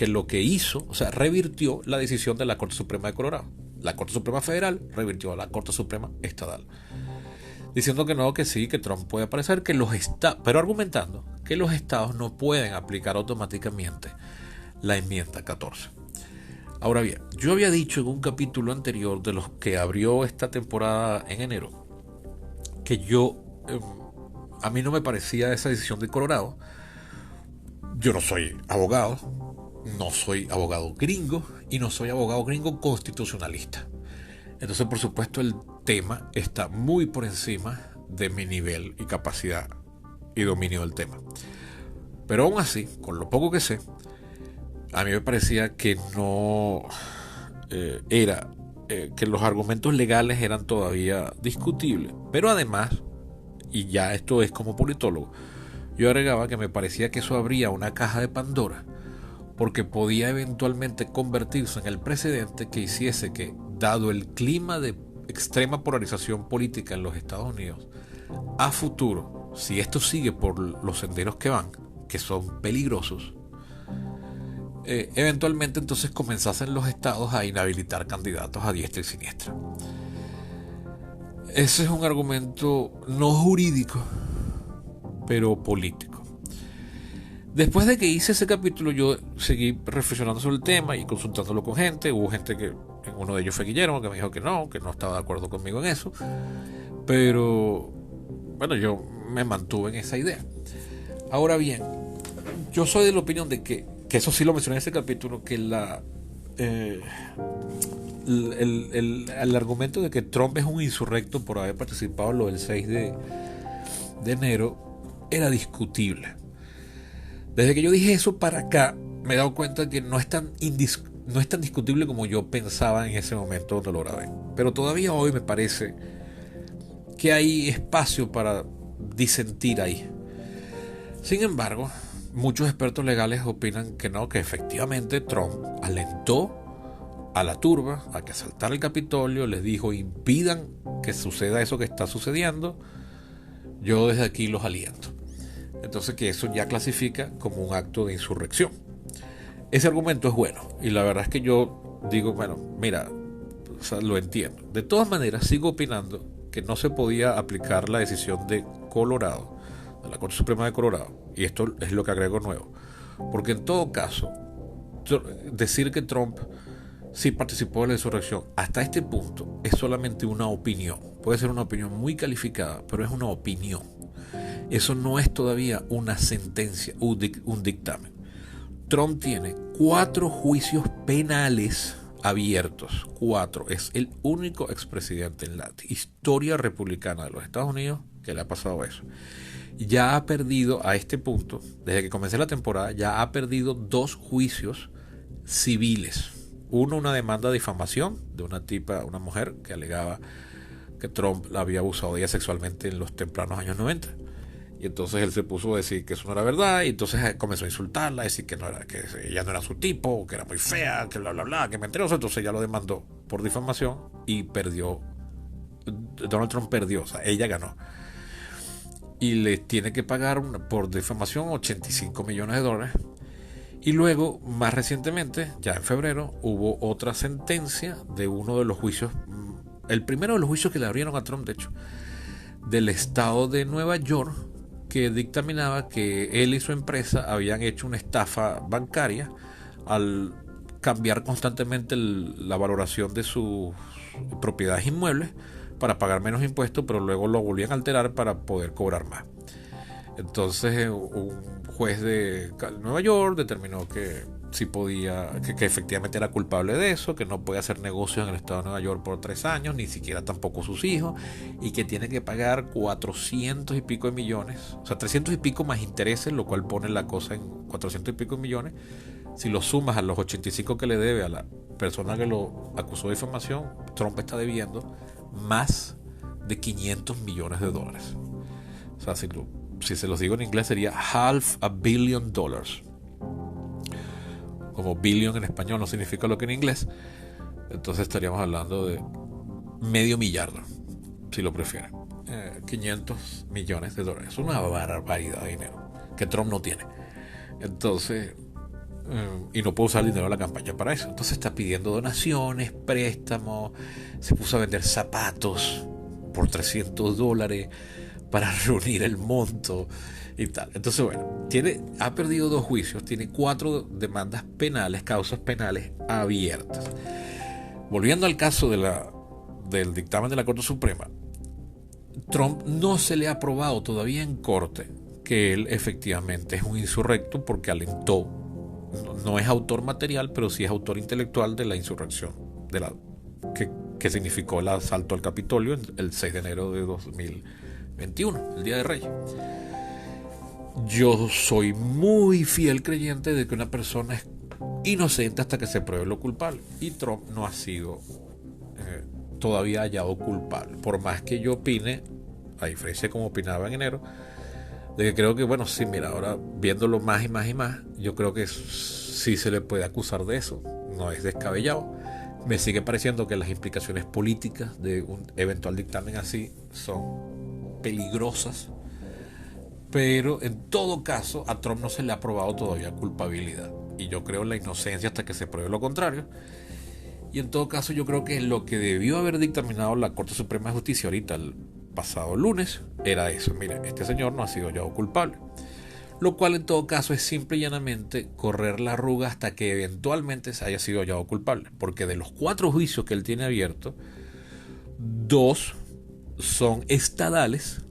lo que hizo, o sea, revirtió la decisión de la Corte Suprema de Colorado. La Corte Suprema Federal revirtió a la Corte Suprema Estatal, diciendo que no, que sí, que Trump puede aparecer, que los estados, pero argumentando que los estados no pueden aplicar automáticamente la enmienda 14. Ahora bien, yo había dicho en un capítulo anterior de los que abrió esta temporada en enero que a mí no me parecía esa decisión de Colorado. Yo no soy abogado, no soy abogado gringo y no soy abogado gringo constitucionalista. Entonces, por supuesto, el tema está muy por encima de mi nivel y capacidad y dominio del tema. Pero aún así, con lo poco que sé, a mí me parecía que no que los argumentos legales eran todavía discutibles. Pero además, y ya esto es como politólogo, yo agregaba que me parecía que eso abría una caja de Pandora, porque podía eventualmente convertirse en el precedente que hiciese que, dado el clima de extrema polarización política en los Estados Unidos, a futuro, si esto sigue por los senderos que van, que son peligrosos, eventualmente entonces comenzasen los estados a inhabilitar candidatos a diestra y siniestra. Ese es un argumento no jurídico, pero político. Después de que hice ese capítulo, yo seguí reflexionando sobre el tema y consultándolo con gente. Hubo gente que, uno de ellos fue Guillermo, que me dijo que no estaba de acuerdo conmigo en eso. Pero, bueno, yo me mantuve en esa idea. Ahora bien, yo soy de la opinión de que eso sí lo mencioné en ese capítulo, que el argumento de que Trump es un insurrecto por haber participado en lo del 6 de enero era discutible. Desde que yo dije eso para acá, me he dado cuenta que no es tan discutible como yo pensaba en ese momento donde lo grabé. Pero todavía hoy me parece que hay espacio para disentir ahí. Sin embargo, muchos expertos legales opinan que no, que efectivamente Trump alentó a la turba a que asaltara el Capitolio, les dijo: impidan que suceda eso que está sucediendo, yo desde aquí los aliento. Entonces, que eso ya clasifica como un acto de insurrección. Ese argumento es bueno, y la verdad es que yo digo, bueno, mira, o sea, lo entiendo. De todas maneras, sigo opinando que no se podía aplicar la decisión de Colorado, de la Corte Suprema de Colorado, y esto es lo que agrego nuevo, porque en todo caso, decir que Trump sí participó de la insurrección. Hasta este punto es solamente una opinión. Puede ser una opinión muy calificada, pero es una opinión. Eso no es todavía una sentencia, un dictamen. Trump tiene 4 juicios penales abiertos. 4. Es el único expresidente en la historia republicana de los Estados Unidos que le ha pasado eso. Ya ha perdido a este punto, desde que comencé la temporada, ya ha perdido 2 juicios civiles. Uno, una demanda de difamación de una mujer que alegaba que Trump la había abusado de ella sexualmente en los tempranos años 90. Y entonces él se puso a decir que eso no era verdad, y entonces comenzó a insultarla, a decir que ella no era su tipo, que era muy fea, que bla bla bla, que mentiroso. Entonces ella lo demandó por difamación y perdió. Donald Trump perdió, o sea, ella ganó. Y le tiene que pagar por difamación $85 millones. Y luego, más recientemente, ya en febrero, hubo otra sentencia de uno de los juicios, el primero de los juicios que le abrieron a Trump, de hecho, del estado de Nueva York, que dictaminaba que él y su empresa habían hecho una estafa bancaria al cambiar constantemente la valoración de sus propiedades inmuebles para pagar menos impuestos, pero luego lo volvían a alterar para poder cobrar más. Entonces un juez de Nueva York determinó que sí podía, que efectivamente era culpable de eso, que no puede hacer negocios en el estado de Nueva York por 3 años, ni siquiera tampoco sus hijos, y que tiene que pagar 400 y pico de millones, o sea, 300 y pico más intereses, lo cual pone la cosa en 400 y pico de millones. Si lo sumas a los 85 que le debe a la persona que lo acusó de difamación, Trump está debiendo más de $500 millones. O sea, si se los digo en inglés sería $500 million. Como billion en español no significa lo que en inglés, entonces estaríamos hablando de medio millardo, si lo prefieren. $500 millones. Es una barbaridad de dinero que Trump no tiene. Entonces, y no puede usar el dinero de la campaña para eso. Entonces está pidiendo donaciones, préstamos, se puso a vender zapatos por $300 para reunir el monto y tal. Entonces, bueno, ha perdido 2 juicios, tiene 4 demandas penales, causas penales abiertas. Volviendo al caso del dictamen de la Corte Suprema, Trump no se le ha probado todavía en corte que él efectivamente es un insurrecto porque alentó, no es autor material, pero sí es autor intelectual de la insurrección, que significó el asalto al Capitolio el 6 de enero de 2021, el Día de Reyes. Yo soy muy fiel creyente de que una persona es inocente hasta que se pruebe lo culpable, y Trump no ha sido todavía hallado culpable, por más que yo opine, a diferencia de como opinaba en enero, de que creo que, bueno, sí, mira, ahora viéndolo más y más y más, yo creo que sí se le puede acusar de eso, no es descabellado. Me sigue pareciendo que las implicaciones políticas de un eventual dictamen así son peligrosas, pero en todo caso a Trump no se le ha probado todavía culpabilidad, y yo creo en la inocencia hasta que se pruebe lo contrario. Y en todo caso yo creo que lo que debió haber dictaminado la Corte Suprema de Justicia ahorita el pasado lunes era eso: mire, este señor no ha sido hallado culpable, lo cual en todo caso es simple y llanamente correr la arruga hasta que eventualmente se haya sido hallado culpable, porque de los 4 juicios que él tiene abiertos, 2 son estadales,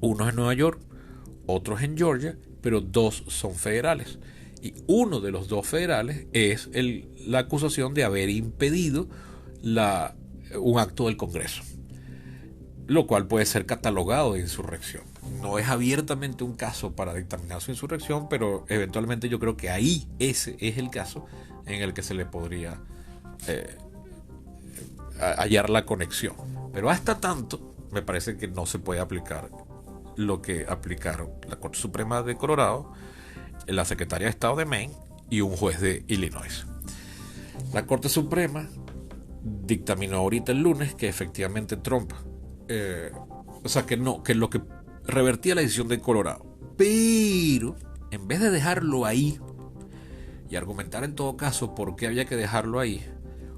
uno es en Nueva York, otro es en Georgia, pero 2 son federales. Y uno de los 2 federales es la acusación de haber impedido un acto del Congreso, lo cual puede ser catalogado de insurrección. No es abiertamente un caso para dictaminar su insurrección, pero eventualmente yo creo que ahí ese es el caso en el que se le podría hallar la conexión. Pero hasta tanto me parece que no se puede aplicar lo que aplicaron la Corte Suprema de Colorado, la Secretaría de Estado de Maine y un juez de Illinois. La Corte Suprema dictaminó ahorita el lunes que efectivamente Trump, que lo que revertía la decisión de Colorado, pero en vez de dejarlo ahí y argumentar en todo caso por qué había que dejarlo ahí,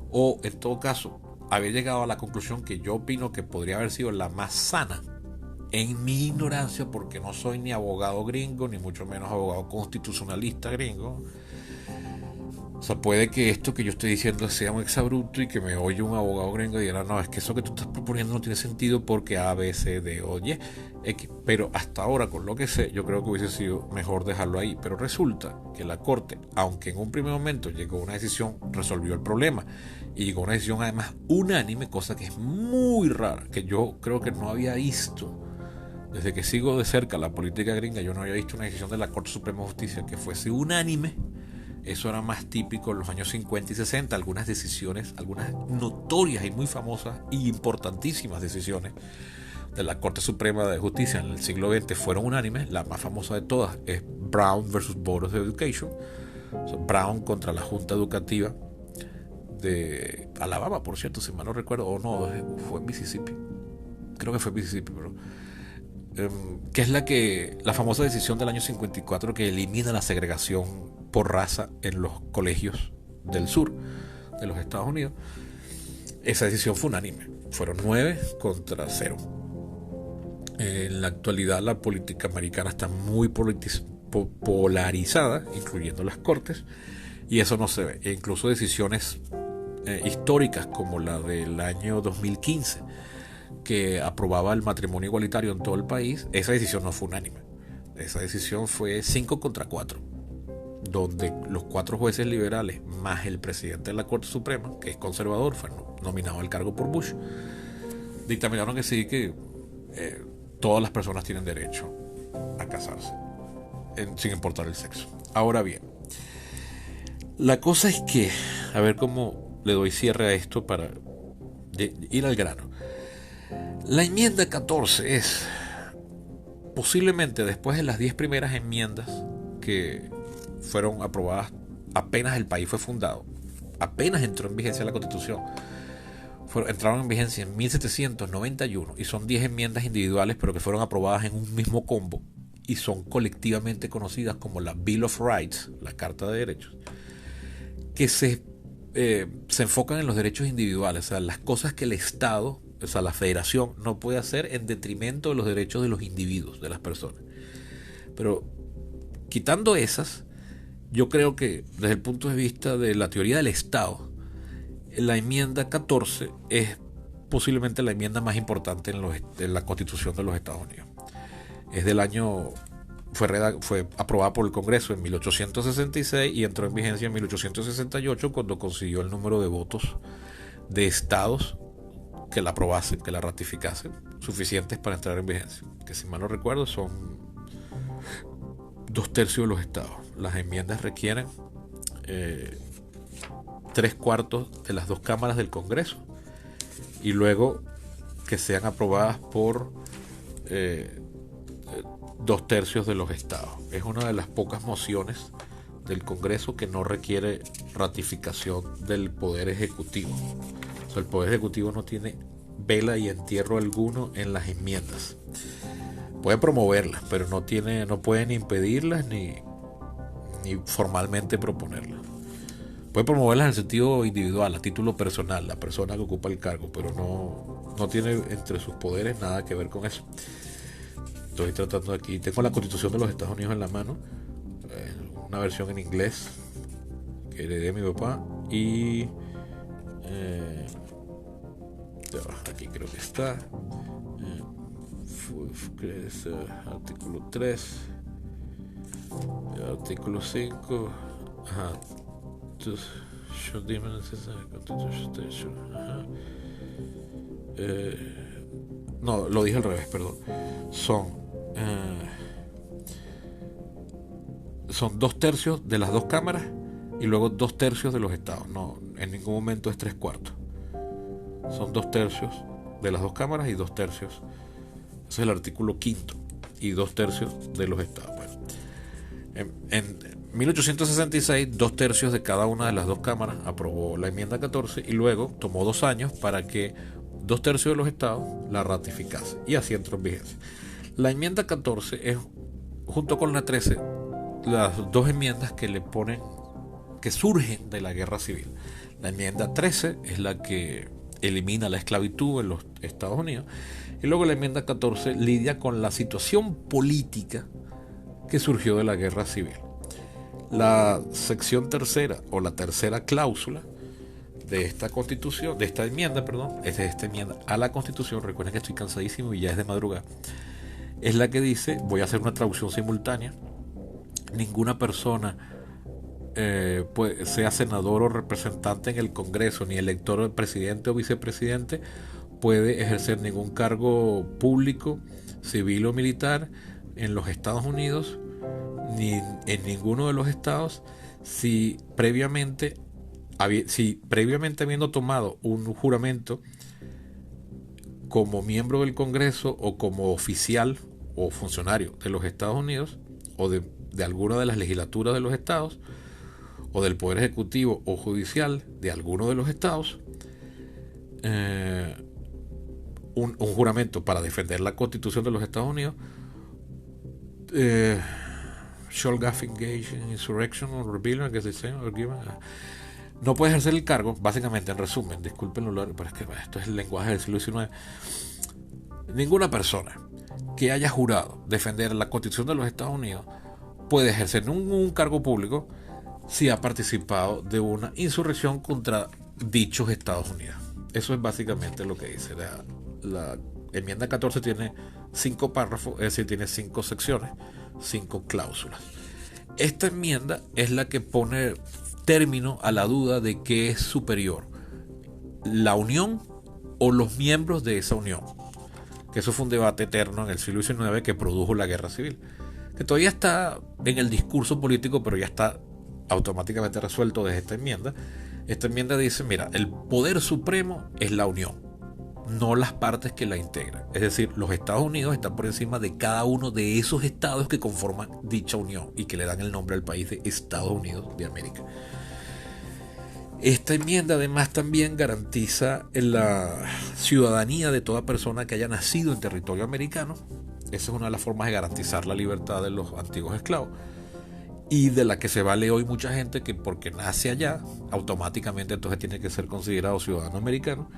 o en todo caso había llegado a la conclusión que yo opino que podría haber sido la más sana, en mi ignorancia, porque no soy ni abogado gringo, ni mucho menos abogado constitucionalista gringo, O sea, puede que esto que yo estoy diciendo sea un exabrupto y que me oye un abogado gringo y diga, no, es que eso que tú estás proponiendo no tiene sentido porque A, B, C, D, O, Y, X. Pero hasta ahora, con lo que sé, yo creo que hubiese sido mejor dejarlo ahí. Pero resulta que la Corte, aunque en un primer momento llegó a una decisión, resolvió el problema. Y llegó a una decisión además unánime, cosa que es muy rara, que yo creo que no había visto. Desde que sigo de cerca la política gringa, yo no había visto una decisión de la Corte Suprema de Justicia que fuese unánime. Eso era más típico en los años 50 y 60. Algunas decisiones, algunas notorias y muy famosas y importantísimas decisiones de la Corte Suprema de Justicia en el siglo XX fueron unánimes. La más famosa de todas es Brown versus Board of Education. O sea, Brown contra la Junta Educativa de Alabama, por cierto, si mal no recuerdo, o no, fue en Mississippi. Creo que fue en Mississippi, pero que es la famosa decisión del año 54 que elimina la segregación por raza en los colegios del sur de los Estados Unidos. Esa decisión fue unánime, fueron 9 contra 0. En la actualidad la política americana está muy polarizada, incluyendo las cortes, y eso no se ve. E incluso decisiones históricas como la del año 2015 que aprobaba el matrimonio igualitario en todo el país, esa decisión no fue unánime. Esa decisión fue 5 contra 4, donde los 4 jueces liberales más el presidente de la Corte Suprema, que es conservador, fue nominado al cargo por Bush, dictaminaron que sí, que todas las personas tienen derecho a casarse, sin importar el sexo. Ahora bien, la cosa es que, a ver cómo le doy cierre a esto para ir al grano. La enmienda 14 es posiblemente, después de las 10 primeras enmiendas que fueron aprobadas apenas el país fue fundado, apenas entró en vigencia la Constitución, entraron en vigencia en 1791 y son 10 enmiendas individuales pero que fueron aprobadas en un mismo combo y son colectivamente conocidas como la Bill of Rights, la Carta de Derechos, que se enfocan en los derechos individuales, o sea, las cosas que el Estado, o sea, la federación no puede hacer en detrimento de los derechos de los individuos, de las personas. Pero quitando esas, yo creo que desde el punto de vista de la teoría del Estado, la enmienda 14 es posiblemente la enmienda más importante en la Constitución de los Estados Unidos. Es del año, fue aprobada por el Congreso en 1866 y entró en vigencia en 1868 cuando consiguió el número de votos de estados que la aprobasen, que la ratificasen, suficientes para entrar en vigencia. Que si mal no recuerdo son 2/3 de los estados. Las enmiendas requieren 3/4 de las 2 cámaras del Congreso y luego que sean aprobadas por 2/3 de los estados. Es una de las pocas mociones del Congreso que no requiere ratificación del Poder Ejecutivo. O sea, el Poder Ejecutivo no tiene vela y entierro alguno en las enmiendas. Puede promoverlas, pero no pueden impedirlas ni formalmente proponerlas. Puede promoverlas en el sentido individual, a título personal, la persona que ocupa el cargo, pero no tiene entre sus poderes nada que ver con eso. Estoy tratando aquí, tengo la Constitución de los Estados Unidos en la mano, una versión en inglés que heredé de mi papá y aquí creo que está artículo 3, artículo 5, no, lo dije al revés, perdón. Son 2/3 de las 2 cámaras y luego 2/3 de los estados. No, en ningún momento es 3/4. Son 2/3 de las 2 cámaras y 2/3. Ese es el artículo 5 y 2/3 de los estados. Bueno, en 1866, 2/3 de cada una de las 2 cámaras aprobó la enmienda 14 y luego tomó 2 años para que 2/3 de los estados la ratificasen y así entró en vigencia. La enmienda 14 es, junto con la 13, las 2 enmiendas que surgen de la guerra civil. La enmienda 13 es la que elimina la esclavitud en los Estados Unidos y luego la enmienda 14 lidia con la situación política que surgió de la guerra civil. La sección tercera o la tercera cláusula de esta constitución, de esta enmienda, a la constitución, recuerden que estoy cansadísimo y ya es de madrugada, es la que dice, voy a hacer una traducción simultánea: ninguna persona, sea senador o representante en el Congreso, ni elector de presidente o vicepresidente, puede ejercer ningún cargo público, civil o militar en los Estados Unidos, ni en ninguno de los estados, si previamente habiendo tomado un juramento como miembro del Congreso o como oficial o funcionario de los Estados Unidos, o de alguna de las legislaturas de los estados, o del Poder Ejecutivo o Judicial de alguno de los estados, un juramento para defender la Constitución de los Estados Unidos, shall have engaged in insurrection or rebellion against the same or given, no puede ejercer el cargo, básicamente, en resumen, discúlpenlo, pero es que esto es el lenguaje del siglo XIX. Ninguna persona que haya jurado defender la Constitución de los Estados Unidos puede ejercer ningún cargo público si ha participado de una insurrección contra dichos Estados Unidos. Eso es básicamente lo que dice. La enmienda 14 tiene 5 párrafos, es decir, tiene 5 secciones, 5 cláusulas. Esta enmienda es la que pone término a la duda de qué es superior, la unión o los miembros de esa unión. Que eso fue un debate eterno en el siglo XIX que produjo la guerra civil, que todavía está en el discurso político, pero ya está automáticamente resuelto desde esta enmienda. Esta enmienda dice, mira, el poder supremo es la unión, no las partes que la integran. Es decir, los Estados Unidos están por encima de cada uno de esos estados que conforman dicha unión y que le dan el nombre al país de Estados Unidos de América. Esta enmienda además también garantiza la ciudadanía de toda persona que haya nacido en territorio americano. Esa es una de las formas de garantizar la libertad de los antiguos esclavos, y de la que se vale hoy mucha gente, que porque nace allá automáticamente entonces tiene que ser considerado ciudadano americano.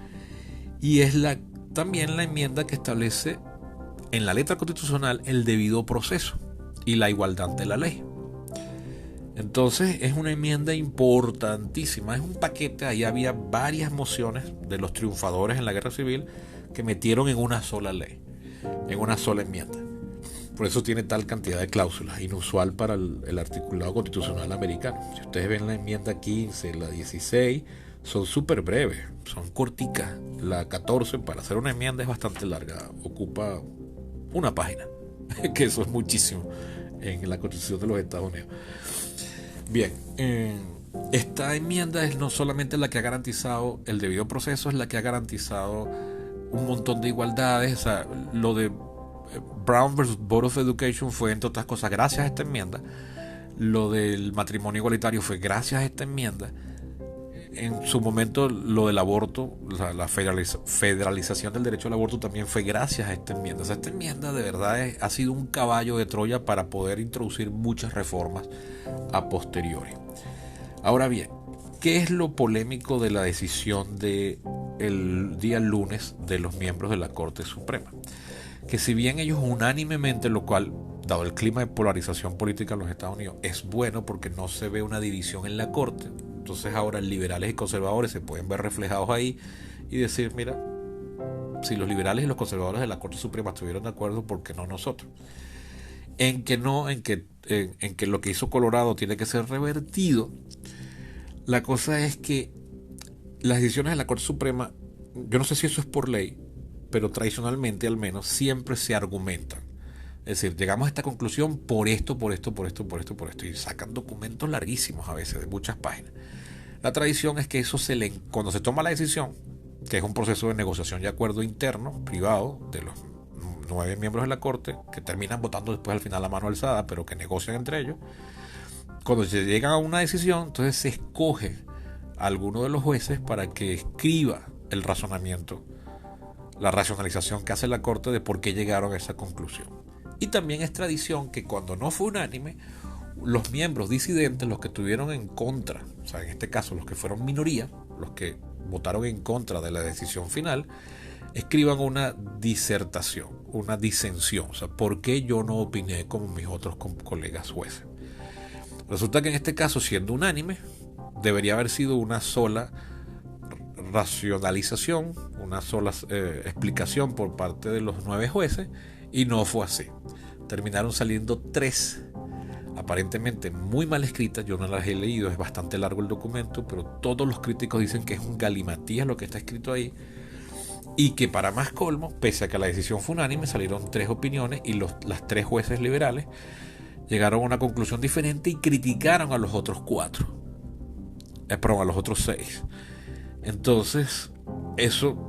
Y es también la enmienda que establece en la letra constitucional el debido proceso y la igualdad ante la ley. Entonces es una enmienda importantísima, es un paquete. Ahí había varias mociones de los triunfadores en la guerra civil que metieron en una sola ley, en una sola enmienda. Por eso tiene tal cantidad de cláusulas, inusual para el articulado constitucional americano. Si ustedes ven la enmienda 15, la 16, son súper breves, son corticas. La 14, para hacer una enmienda, es bastante larga, ocupa una página, que eso es muchísimo en la Constitución de los Estados Unidos. Bien, esta enmienda es no solamente la que ha garantizado el debido proceso, es la que ha garantizado un montón de igualdades. O sea, lo de Brown versus Board of Education fue, entre otras cosas, gracias a esta enmienda. Lo del matrimonio igualitario fue gracias a esta enmienda. En su momento, lo del aborto, o sea, la federalización del derecho al aborto, también fue gracias a esta enmienda. O sea, esta enmienda de verdad ha sido un caballo de Troya para poder introducir muchas reformas a posteriori. Ahora bien, ¿qué es lo polémico de la decisión del día lunes de los miembros de la Corte Suprema? Que si bien ellos unánimemente, lo cual, dado el clima de polarización política en los Estados Unidos, es bueno porque no se ve una división en la Corte, entonces ahora liberales y conservadores se pueden ver reflejados ahí y decir, mira, si los liberales y los conservadores de la Corte Suprema estuvieron de acuerdo, ¿por qué no nosotros? En que lo que hizo Colorado tiene que ser revertido. La cosa es que las decisiones de la Corte Suprema, yo no sé si eso es por ley, pero tradicionalmente al menos siempre se argumentan. Es decir, llegamos a esta conclusión por esto, y sacan documentos larguísimos a veces, de muchas páginas. La tradición es que eso cuando se toma la decisión, que es un proceso de negociación y acuerdo interno, privado, de los 9 miembros de la Corte, que terminan votando después al final a mano alzada, pero que negocian entre ellos. Cuando se llega a una decisión, entonces se escoge a alguno de los jueces para que escriba el razonamiento, la racionalización que hace la Corte de por qué llegaron a esa conclusión. Y también es tradición que cuando no fue unánime, los miembros disidentes, los que estuvieron en contra, o sea, en este caso los que fueron minoría, los que votaron en contra de la decisión final, escriban una disertación, una disensión. O sea, ¿por qué yo no opiné como mis otros colegas jueces? Resulta que en este caso, siendo unánime, debería haber sido una sola racionalización, una sola explicación por parte de los 9 jueces, y no fue así. Terminaron saliendo 3 aparentemente muy mal escritas. Yo no las he leído, es bastante largo el documento, pero todos los críticos dicen que es un galimatías lo que está escrito ahí, y que para más colmo, pese a que la decisión fue unánime, salieron 3 opiniones y las 3 jueces liberales llegaron a una conclusión diferente y criticaron a los otros 4, perdón, a los otros 6. Entonces eso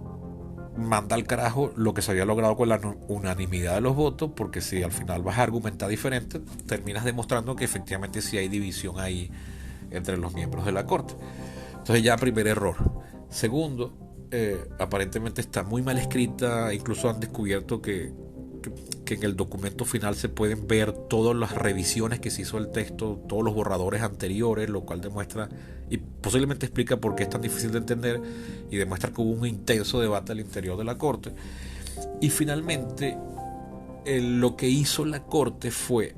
manda al carajo lo que se había logrado con la unanimidad de los votos, porque si al final vas a argumentar diferente, terminas demostrando que efectivamente sí hay división ahí entre los miembros de la corte. Entonces ya, primer error. Segundo, aparentemente está muy mal escrita. Incluso han descubierto que en el documento final se pueden ver todas las revisiones que se hizo el texto, todos los borradores anteriores, lo cual demuestra y posiblemente explica por qué es tan difícil de entender, y demuestra que hubo un intenso debate al interior de la corte. Y finalmente lo que hizo la corte fue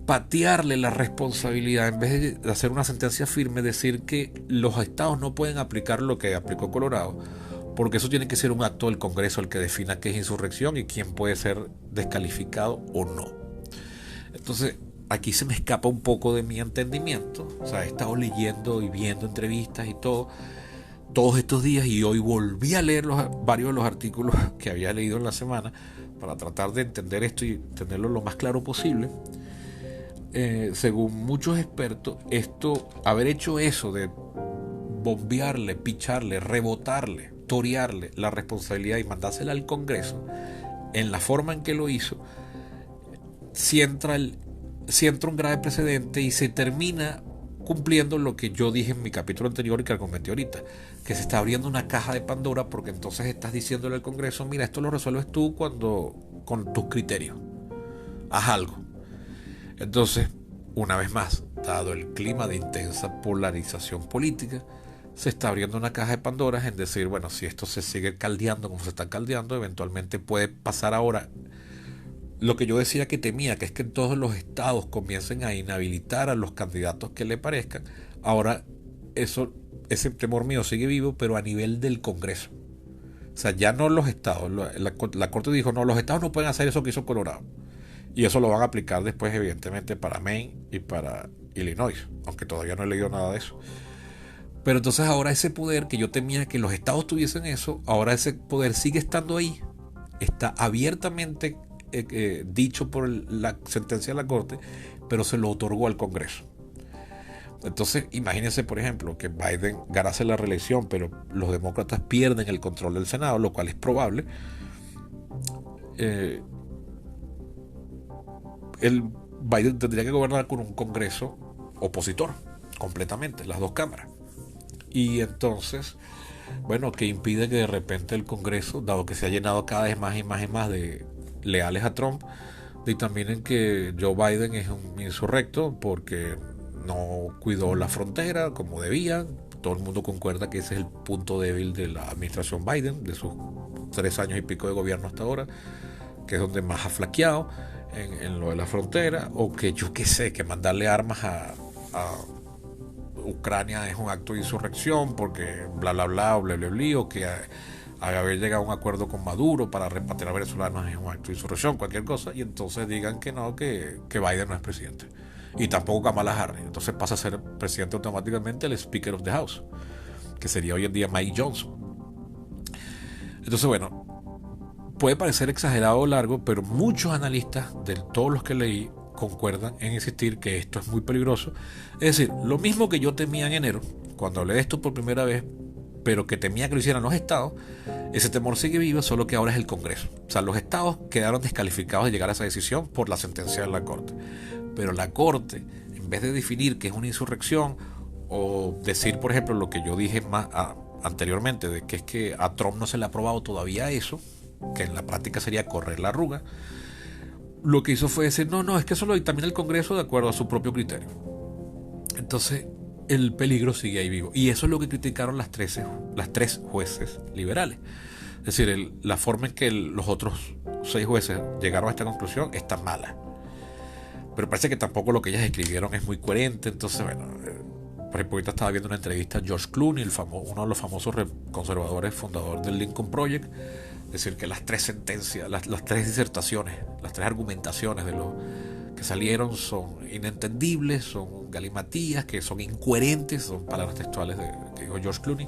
patearle la responsabilidad. En vez de hacer una sentencia firme, decir que los estados no pueden aplicar lo que aplicó Colorado, porque eso tiene que ser un acto del Congreso el que defina qué es insurrección y quién puede ser descalificado o no. Entonces aquí se me escapa un poco de mi entendimiento. O sea, he estado leyendo y viendo entrevistas y todo todos estos días, y hoy volví a leer varios de los artículos que había leído en la semana para tratar de entender esto y tenerlo lo más claro posible. Según muchos expertos, haber hecho eso de bombearle, picharle, rebotarle, torearle la responsabilidad y mandársela al Congreso, en la forma en que lo hizo, si entra un grave precedente y se termina cumpliendo lo que yo dije en mi capítulo anterior y que argumenté ahorita, que se está abriendo una caja de Pandora, porque entonces estás diciéndole al Congreso: mira, esto lo resuelves tú con tus criterios, haz algo. Entonces, una vez más, dado el clima de intensa polarización política, se está abriendo una caja de Pandora en decir, bueno, si esto se sigue caldeando como se está caldeando, eventualmente puede pasar ahora lo que yo decía que temía, que es que todos los estados comiencen a inhabilitar a los candidatos que le parezcan. Ahora ese temor mío sigue vivo, pero a nivel del Congreso. O sea, ya no los estados. La Corte dijo, no, los estados no pueden hacer eso que hizo Colorado. Y eso lo van a aplicar después, evidentemente, para Maine y para Illinois, aunque todavía no he leído nada de eso. Pero entonces ahora ese poder que yo temía que los estados tuviesen eso, ahora ese poder sigue estando ahí, está abiertamente dicho por la sentencia de la Corte, pero se lo otorgó al Congreso. Entonces imagínense, por ejemplo, que Biden ganase la reelección, pero los demócratas pierden el control del Senado, lo cual es probable. Biden tendría que gobernar con un Congreso opositor completamente, las 2 cámaras. Y entonces, bueno, que impide que de repente el Congreso, dado que se ha llenado cada vez más y más y más de leales a Trump, y también en que Joe Biden es un insurrecto porque no cuidó la frontera como debía. Todo el mundo concuerda que ese es el punto débil de la administración Biden, de sus 3 años y pico de gobierno hasta ahora, que es donde más ha flaqueado en lo de la frontera. O que yo qué sé, que mandarle armas a Ucrania es un acto de insurrección porque bla bla bla bla bla bla, o que haber llegado a un acuerdo con Maduro para repatriar a venezolanos es un acto de insurrección, cualquier cosa, y entonces digan que no, que Biden no es presidente, y tampoco Kamala Harris. Entonces pasa a ser presidente automáticamente el Speaker of the House, que sería hoy en día Mike Johnson. Entonces, bueno, puede parecer exagerado o largo, pero muchos analistas, de todos los que leí, concuerdan en insistir que esto es muy peligroso. Es decir, lo mismo que yo temía en enero, cuando hablé de esto por primera vez, pero que temía que lo hicieran los estados, ese temor sigue vivo, solo que ahora es el Congreso. O sea, los estados quedaron descalificados de llegar a esa decisión por la sentencia de la Corte. Pero la Corte, en vez de definir que es una insurrección, o decir, por ejemplo, lo que yo dije anteriormente, de que es que a Trump no se le ha aprobado todavía eso, que en la práctica sería correr la arruga, lo que hizo fue decir, no, es que eso lo dictamina el Congreso de acuerdo a su propio criterio. Entonces, el peligro sigue ahí vivo. Y eso es lo que criticaron las 3 jueces liberales. Es decir, la forma en que los otros 6 jueces llegaron a esta conclusión está mala. pero parece que tampoco lo que ellas escribieron es muy coherente. Entonces, bueno, por ejemplo, ahorita estaba viendo una entrevista a George Clooney, uno de los famosos conservadores, fundador del Lincoln Project, decir que las tres sentencias, las tres disertaciones, las tres argumentaciones de lo que salieron son inentendibles, son galimatías, que son incoherentes, son palabras textuales que dijo George Clooney.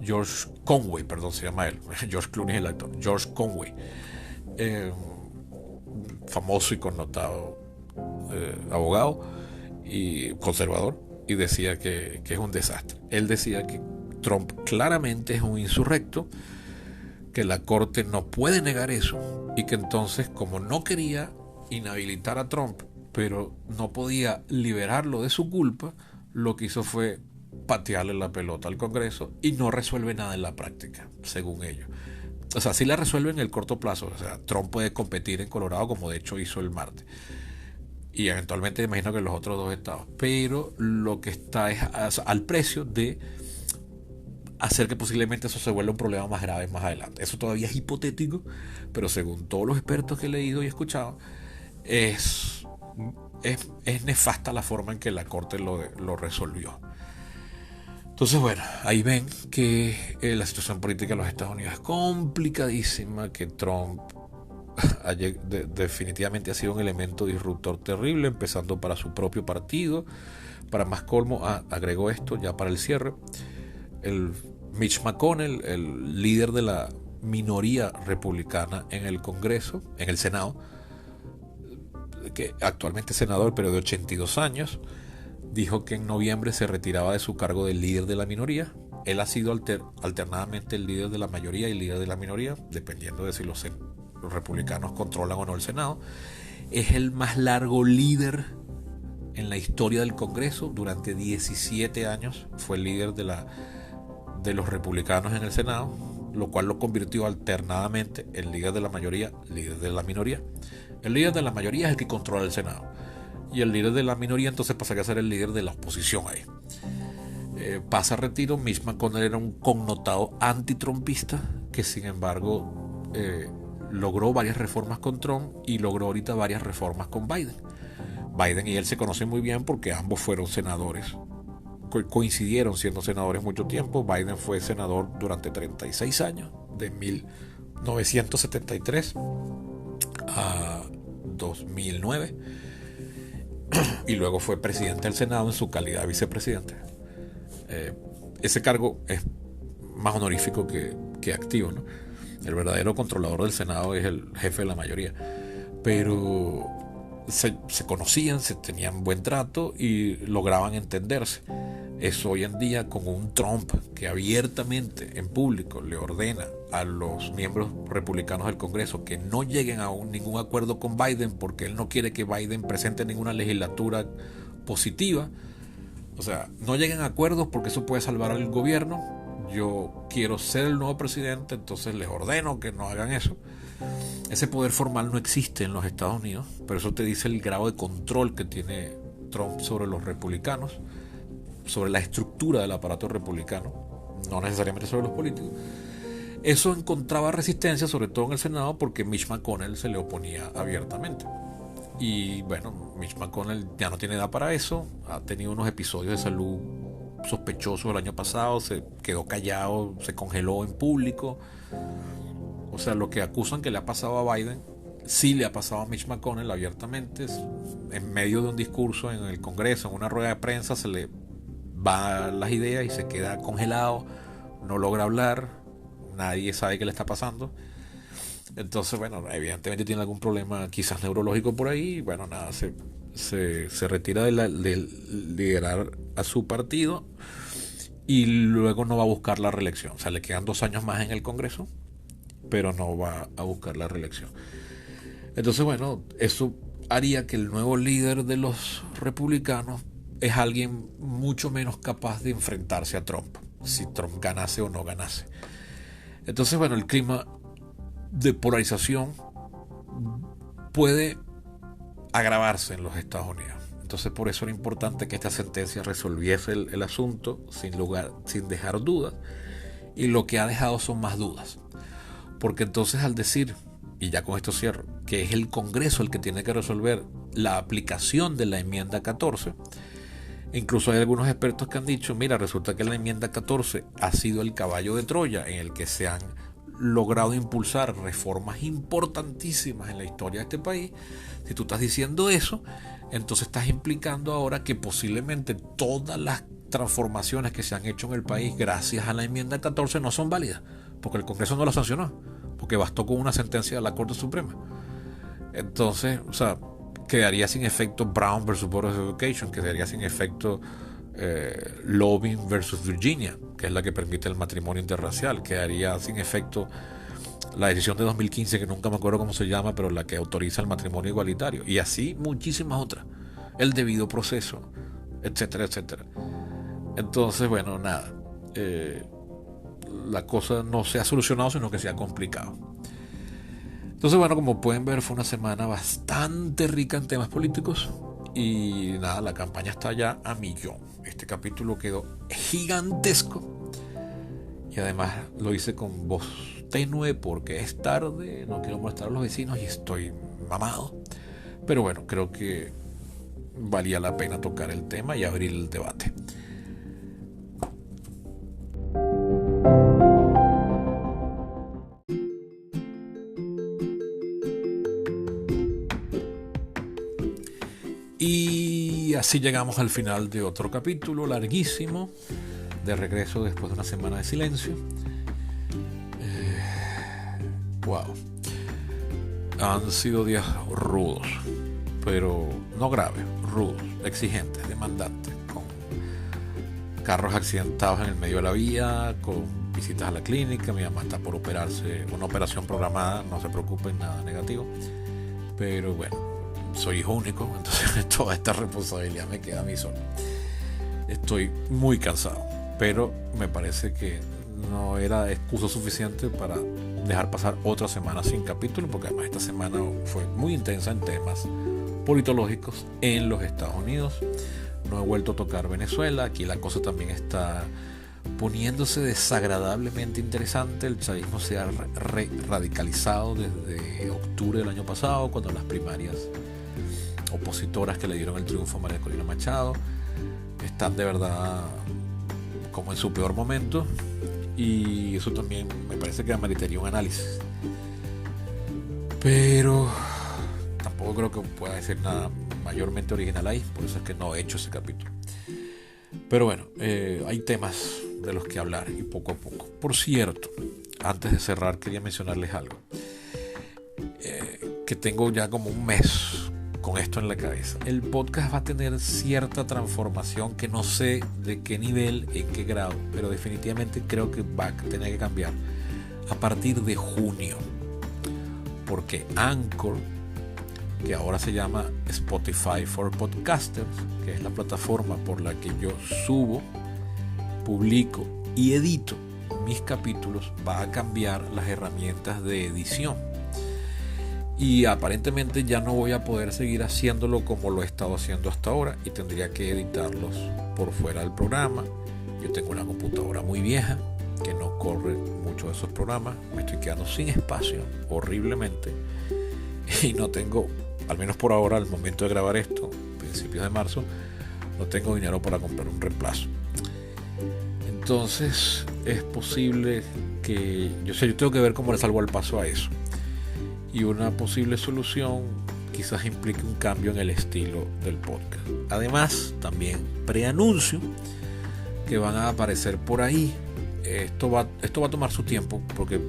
George Conway, perdón, se llama él. George Clooney es el actor. George Conway, famoso y connotado abogado y conservador, y decía que es un desastre. Él decía que Trump claramente es un insurrecto, que la corte no puede negar eso, y que entonces, como no quería inhabilitar a Trump, pero no podía liberarlo de su culpa, lo que hizo fue patearle la pelota al Congreso, y no resuelve nada en la práctica, según ellos. O sea, sí la resuelve en el corto plazo. O sea, Trump puede competir en Colorado, como de hecho hizo el martes, y eventualmente imagino que en los otros dos estados, pero lo que está es al precio de hacer que posiblemente eso se vuelva un problema más grave más adelante. Eso todavía es hipotético, pero según todos los expertos que he leído y escuchado, es nefasta la forma en que la corte lo resolvió. Entonces, bueno, ahí ven que la situación política de los Estados Unidos es complicadísima, que Trump definitivamente ha sido un elemento disruptor terrible, empezando para su propio partido. Para más colmo, agregó esto ya para el cierre, el Mitch McConnell, el líder de la minoría republicana en el Congreso, en el Senado, que actualmente es senador, pero de 82 años, dijo que en noviembre se retiraba de su cargo de líder de la minoría. Él ha sido alternadamente el líder de la mayoría y el líder de la minoría, dependiendo de si los republicanos controlan o no el Senado. Es el más largo líder en la historia del Congreso. Durante 17 años fue el líder de los republicanos en el Senado, lo cual lo convirtió alternadamente en líder de la mayoría, líder de la minoría. El líder de la mayoría es el que controla el Senado, y el líder de la minoría entonces pasaría a ser el líder de la oposición ahí. Pasa a retiro. Mitch McConnell era un connotado antitrumpista que, sin embargo, logró varias reformas con Trump y logró ahorita varias reformas con Biden. Biden y él se conocen muy bien porque ambos fueron senadores, coincidieron siendo senadores mucho tiempo. Biden fue senador durante 36 años, de 1973 a 2009, y luego fue presidente del Senado en su calidad de vicepresidente. Ese cargo es más honorífico que activo, ¿no? El verdadero controlador del Senado es el jefe de la mayoría, pero se conocían, se tenían buen trato y lograban entenderse. Eso hoy en día, con un Trump que abiertamente en público le ordena a los miembros republicanos del Congreso que no lleguen a ningún acuerdo con Biden, porque él no quiere que Biden presente ninguna legislatura positiva. O sea, no lleguen a acuerdos porque eso puede salvar al gobierno. Yo quiero ser el nuevo presidente, entonces les ordeno que no hagan eso. Ese poder formal no existe en los Estados Unidos, pero eso te dice el grado de control que tiene Trump sobre los republicanos, sobre la estructura del aparato republicano, no necesariamente sobre los políticos. Eso encontraba resistencia, sobre todo en el Senado, porque Mitch McConnell se le oponía abiertamente. Y bueno, Mitch McConnell ya no tiene edad para eso, ha tenido unos episodios de salud sospechosos el año pasado, se quedó callado, se congeló en público. O sea, lo que acusan que le ha pasado a Biden, sí le ha pasado a Mitch McConnell abiertamente. En medio de un discurso en el Congreso, en una rueda de prensa, se le van las ideas y se queda congelado, no logra hablar, nadie sabe qué le está pasando. Entonces, bueno, evidentemente tiene algún problema quizás neurológico por ahí. Y bueno, nada, se retira de liderar a su partido y luego no va a buscar la reelección. O sea, le quedan 2 años más en el Congreso, pero no va a buscar la reelección. Entonces, bueno, eso haría que el nuevo líder de los republicanos es alguien mucho menos capaz de enfrentarse a Trump, si Trump ganase o no ganase. Entonces, bueno, el clima de polarización puede agravarse en los Estados Unidos. Entonces, por eso era importante que esta sentencia resolviese el asunto sin dejar dudas, y lo que ha dejado son más dudas. Porque entonces, al decir, y ya con esto cierro, que es el Congreso el que tiene que resolver la aplicación de la enmienda 14. Incluso hay algunos expertos que han dicho, mira, resulta que la enmienda 14 ha sido el caballo de Troya en el que se han logrado impulsar reformas importantísimas en la historia de este país. Si tú estás diciendo eso, entonces estás implicando ahora que posiblemente todas las transformaciones que se han hecho en el país gracias a la enmienda 14 no son válidas, porque el Congreso no la sancionó, porque bastó con una sentencia de la Corte Suprema. Entonces, o sea, quedaría sin efecto Brown versus Board of Education, quedaría sin efecto Loving versus Virginia, que es la que permite el matrimonio interracial, quedaría sin efecto la decisión de 2015, que nunca me acuerdo cómo se llama, pero la que autoriza el matrimonio igualitario, y así muchísimas otras, el debido proceso, etcétera, etcétera. Entonces, bueno, nada, la cosa no se ha solucionado, sino que se ha complicado. Entonces, bueno, como pueden ver, fue una semana bastante rica en temas políticos. Y nada, la campaña está ya a millón. Este capítulo quedó gigantesco. Y además lo hice con voz tenue porque es tarde, no quiero molestar a los vecinos y estoy mamado. Pero bueno, creo que valía la pena tocar el tema y abrir el debate. Y así llegamos al final de otro capítulo larguísimo, de regreso después de una semana de silencio. Wow. Han sido días rudos, pero no graves, rudos, exigentes, demandantes, con carros accidentados en el medio de la vía, con visitas a la clínica. Mi mamá está por operarse, una operación programada, no se preocupen, nada negativo. Pero bueno, soy hijo único, entonces toda esta responsabilidad me queda a mí solo. Estoy muy cansado, pero me parece que no era excusa suficiente para dejar pasar otra semana sin capítulo, porque además esta semana fue muy intensa en temas politológicos en los Estados Unidos. No he vuelto a tocar Venezuela, aquí la cosa también está poniéndose desagradablemente interesante. El chavismo se ha radicalizado desde octubre del año pasado, cuando las primarias opositoras que le dieron el triunfo a María Corina Machado están de verdad como en su peor momento, y eso también me parece que ameritaría un análisis, pero tampoco creo que pueda decir nada mayormente original ahí, por eso es que no he hecho ese capítulo. Pero bueno, hay temas de los que hablar y poco a poco. Por cierto, antes de cerrar quería mencionarles algo, que tengo ya como un mes con esto en la cabeza. El podcast va a tener cierta transformación que no sé de qué nivel, en qué grado, pero definitivamente creo que va a tener que cambiar a partir de junio, porque Anchor, que ahora se llama Spotify for Podcasters, que es la plataforma por la que yo subo, publico y edito mis capítulos, va a cambiar las herramientas de edición. Y aparentemente ya no voy a poder seguir haciéndolo como lo he estado haciendo hasta ahora, y tendría que editarlos por fuera del programa. Yo tengo una computadora muy vieja que no corre mucho de esos programas, me estoy quedando sin espacio horriblemente, y no tengo, al menos por ahora, al momento de grabar esto, principios de marzo, no tengo dinero para comprar un reemplazo. Entonces es posible que yo tengo que ver cómo le salgo al paso a eso. Y una posible solución quizás implique un cambio en el estilo del podcast. Además, también preanuncio que van a aparecer por ahí. Esto va a tomar su tiempo porque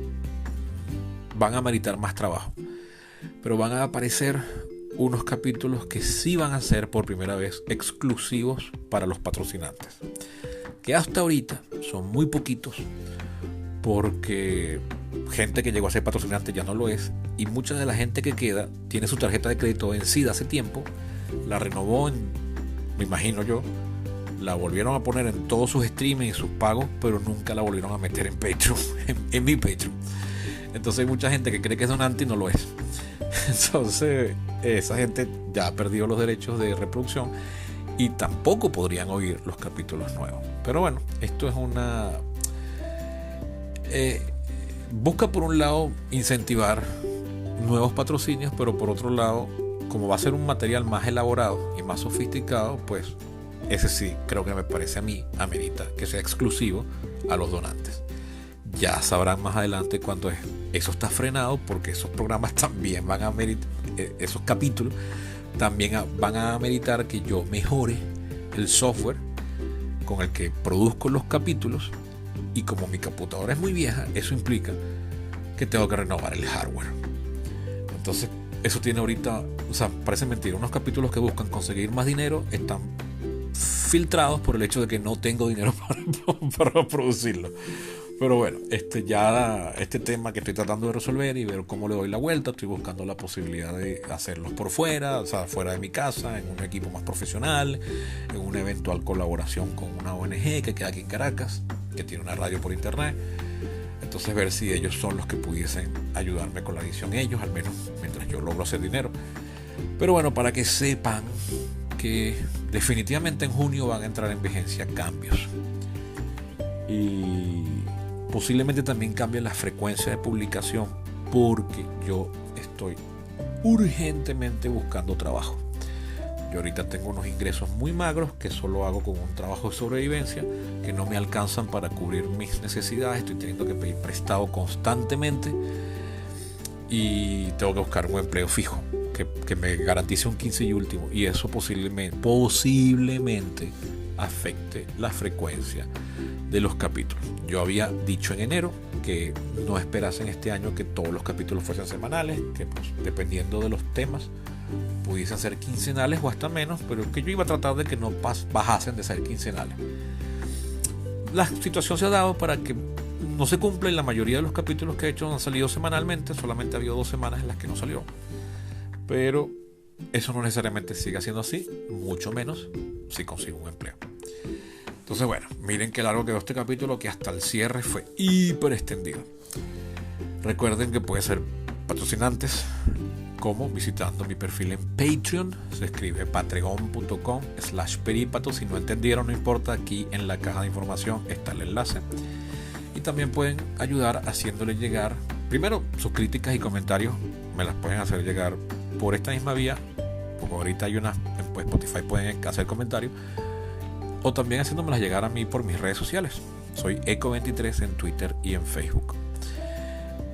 van a meritar más trabajo. Pero van a aparecer unos capítulos que sí van a ser por primera vez exclusivos para los patrocinantes. Que hasta ahorita son muy poquitos, porque gente que llegó a ser patrocinante ya no lo es, y mucha de la gente que queda tiene su tarjeta de crédito vencida hace tiempo, la renovó me imagino yo, la volvieron a poner en todos sus streaming y sus pagos, pero nunca la volvieron a meter en Patreon, en mi Patreon. Entonces hay mucha gente que cree que es donante y no lo es. Entonces esa gente ya ha perdido los derechos de reproducción y tampoco podrían oír los capítulos nuevos. Pero bueno, esto es una... busca por un lado incentivar nuevos patrocinios, pero por otro lado como va a ser un material más elaborado y más sofisticado, pues ese sí, creo que me parece a mí, amerita que sea exclusivo a los donantes. Ya sabrán más adelante cuando eso está frenado, porque esos programas también van a meritar, esos capítulos también van a meritar que yo mejore el software con el que produzco los capítulos, y como mi computadora es muy vieja, eso implica que tengo que renovar el hardware. Entonces, eso tiene ahorita, o sea, parece mentira, unos capítulos que buscan conseguir más dinero están filtrados por el hecho de que no tengo dinero para producirlo. Pero bueno, este tema que estoy tratando de resolver y ver cómo le doy la vuelta. Estoy buscando la posibilidad de hacerlos por fuera, o sea, fuera de mi casa, en un equipo más profesional, en una eventual colaboración con una ONG que queda aquí en Caracas, que tiene una radio por internet. Entonces ver si ellos son los que pudiesen ayudarme con la edición, ellos, al menos mientras yo logro hacer dinero. Pero bueno, para que sepan que definitivamente en junio van a entrar en vigencia cambios. Y posiblemente también cambie la frecuencia de publicación, porque yo estoy urgentemente buscando trabajo. Yo ahorita tengo unos ingresos muy magros que solo hago con un trabajo de sobrevivencia, que no me alcanzan para cubrir mis necesidades. Estoy teniendo que pedir prestado constantemente y tengo que buscar un empleo fijo que me garantice un 15 y último, y eso posiblemente afecte la frecuencia de los capítulos. Yo había dicho en enero que no esperasen este año que todos los capítulos fuesen semanales, que pues, dependiendo de los temas pudiesen ser quincenales o hasta menos, pero que yo iba a tratar de que no bajasen de ser quincenales. La situación se ha dado para que no se cumpla, y la mayoría de los capítulos que he hecho han salido semanalmente. Solamente ha habido 2 semanas en las que no salió, pero eso no necesariamente sigue siendo así, mucho menos si consigo un empleo. Entonces bueno, miren qué largo quedó este capítulo, que hasta el cierre fue hiper extendido. Recuerden que pueden ser patrocinantes, como visitando mi perfil en Patreon. Se escribe patreon.com/peripato. Si no entendieron, no importa, aquí en la caja de información está el enlace. Y también pueden ayudar haciéndole llegar, primero, sus críticas y comentarios me las pueden hacer llegar por esta misma vía, porque ahorita hay unas en Spotify, pueden hacer comentarios, o también haciéndomelas llegar a mí por mis redes sociales. Soy Eco23 en Twitter y en Facebook.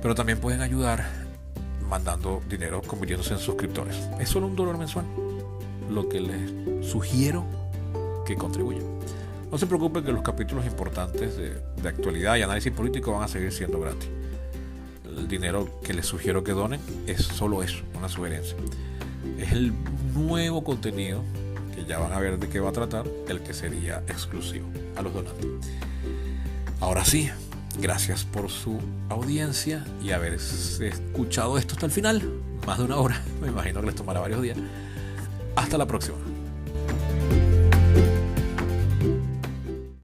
Pero también pueden ayudar mandando dinero, convirtiéndose en suscriptores. Es solo $1 mensual, lo que les sugiero que contribuyan. No se preocupen, que los capítulos importantes de actualidad y análisis político van a seguir siendo gratis. El dinero que les sugiero que donen es solo eso, una sugerencia. Es el nuevo contenido, que ya van a ver de qué va a tratar, el que sería exclusivo a los donantes. Ahora sí, gracias por su audiencia y haber escuchado esto hasta el final, más de 1 hora. Me imagino que les tomará varios días. Hasta la próxima.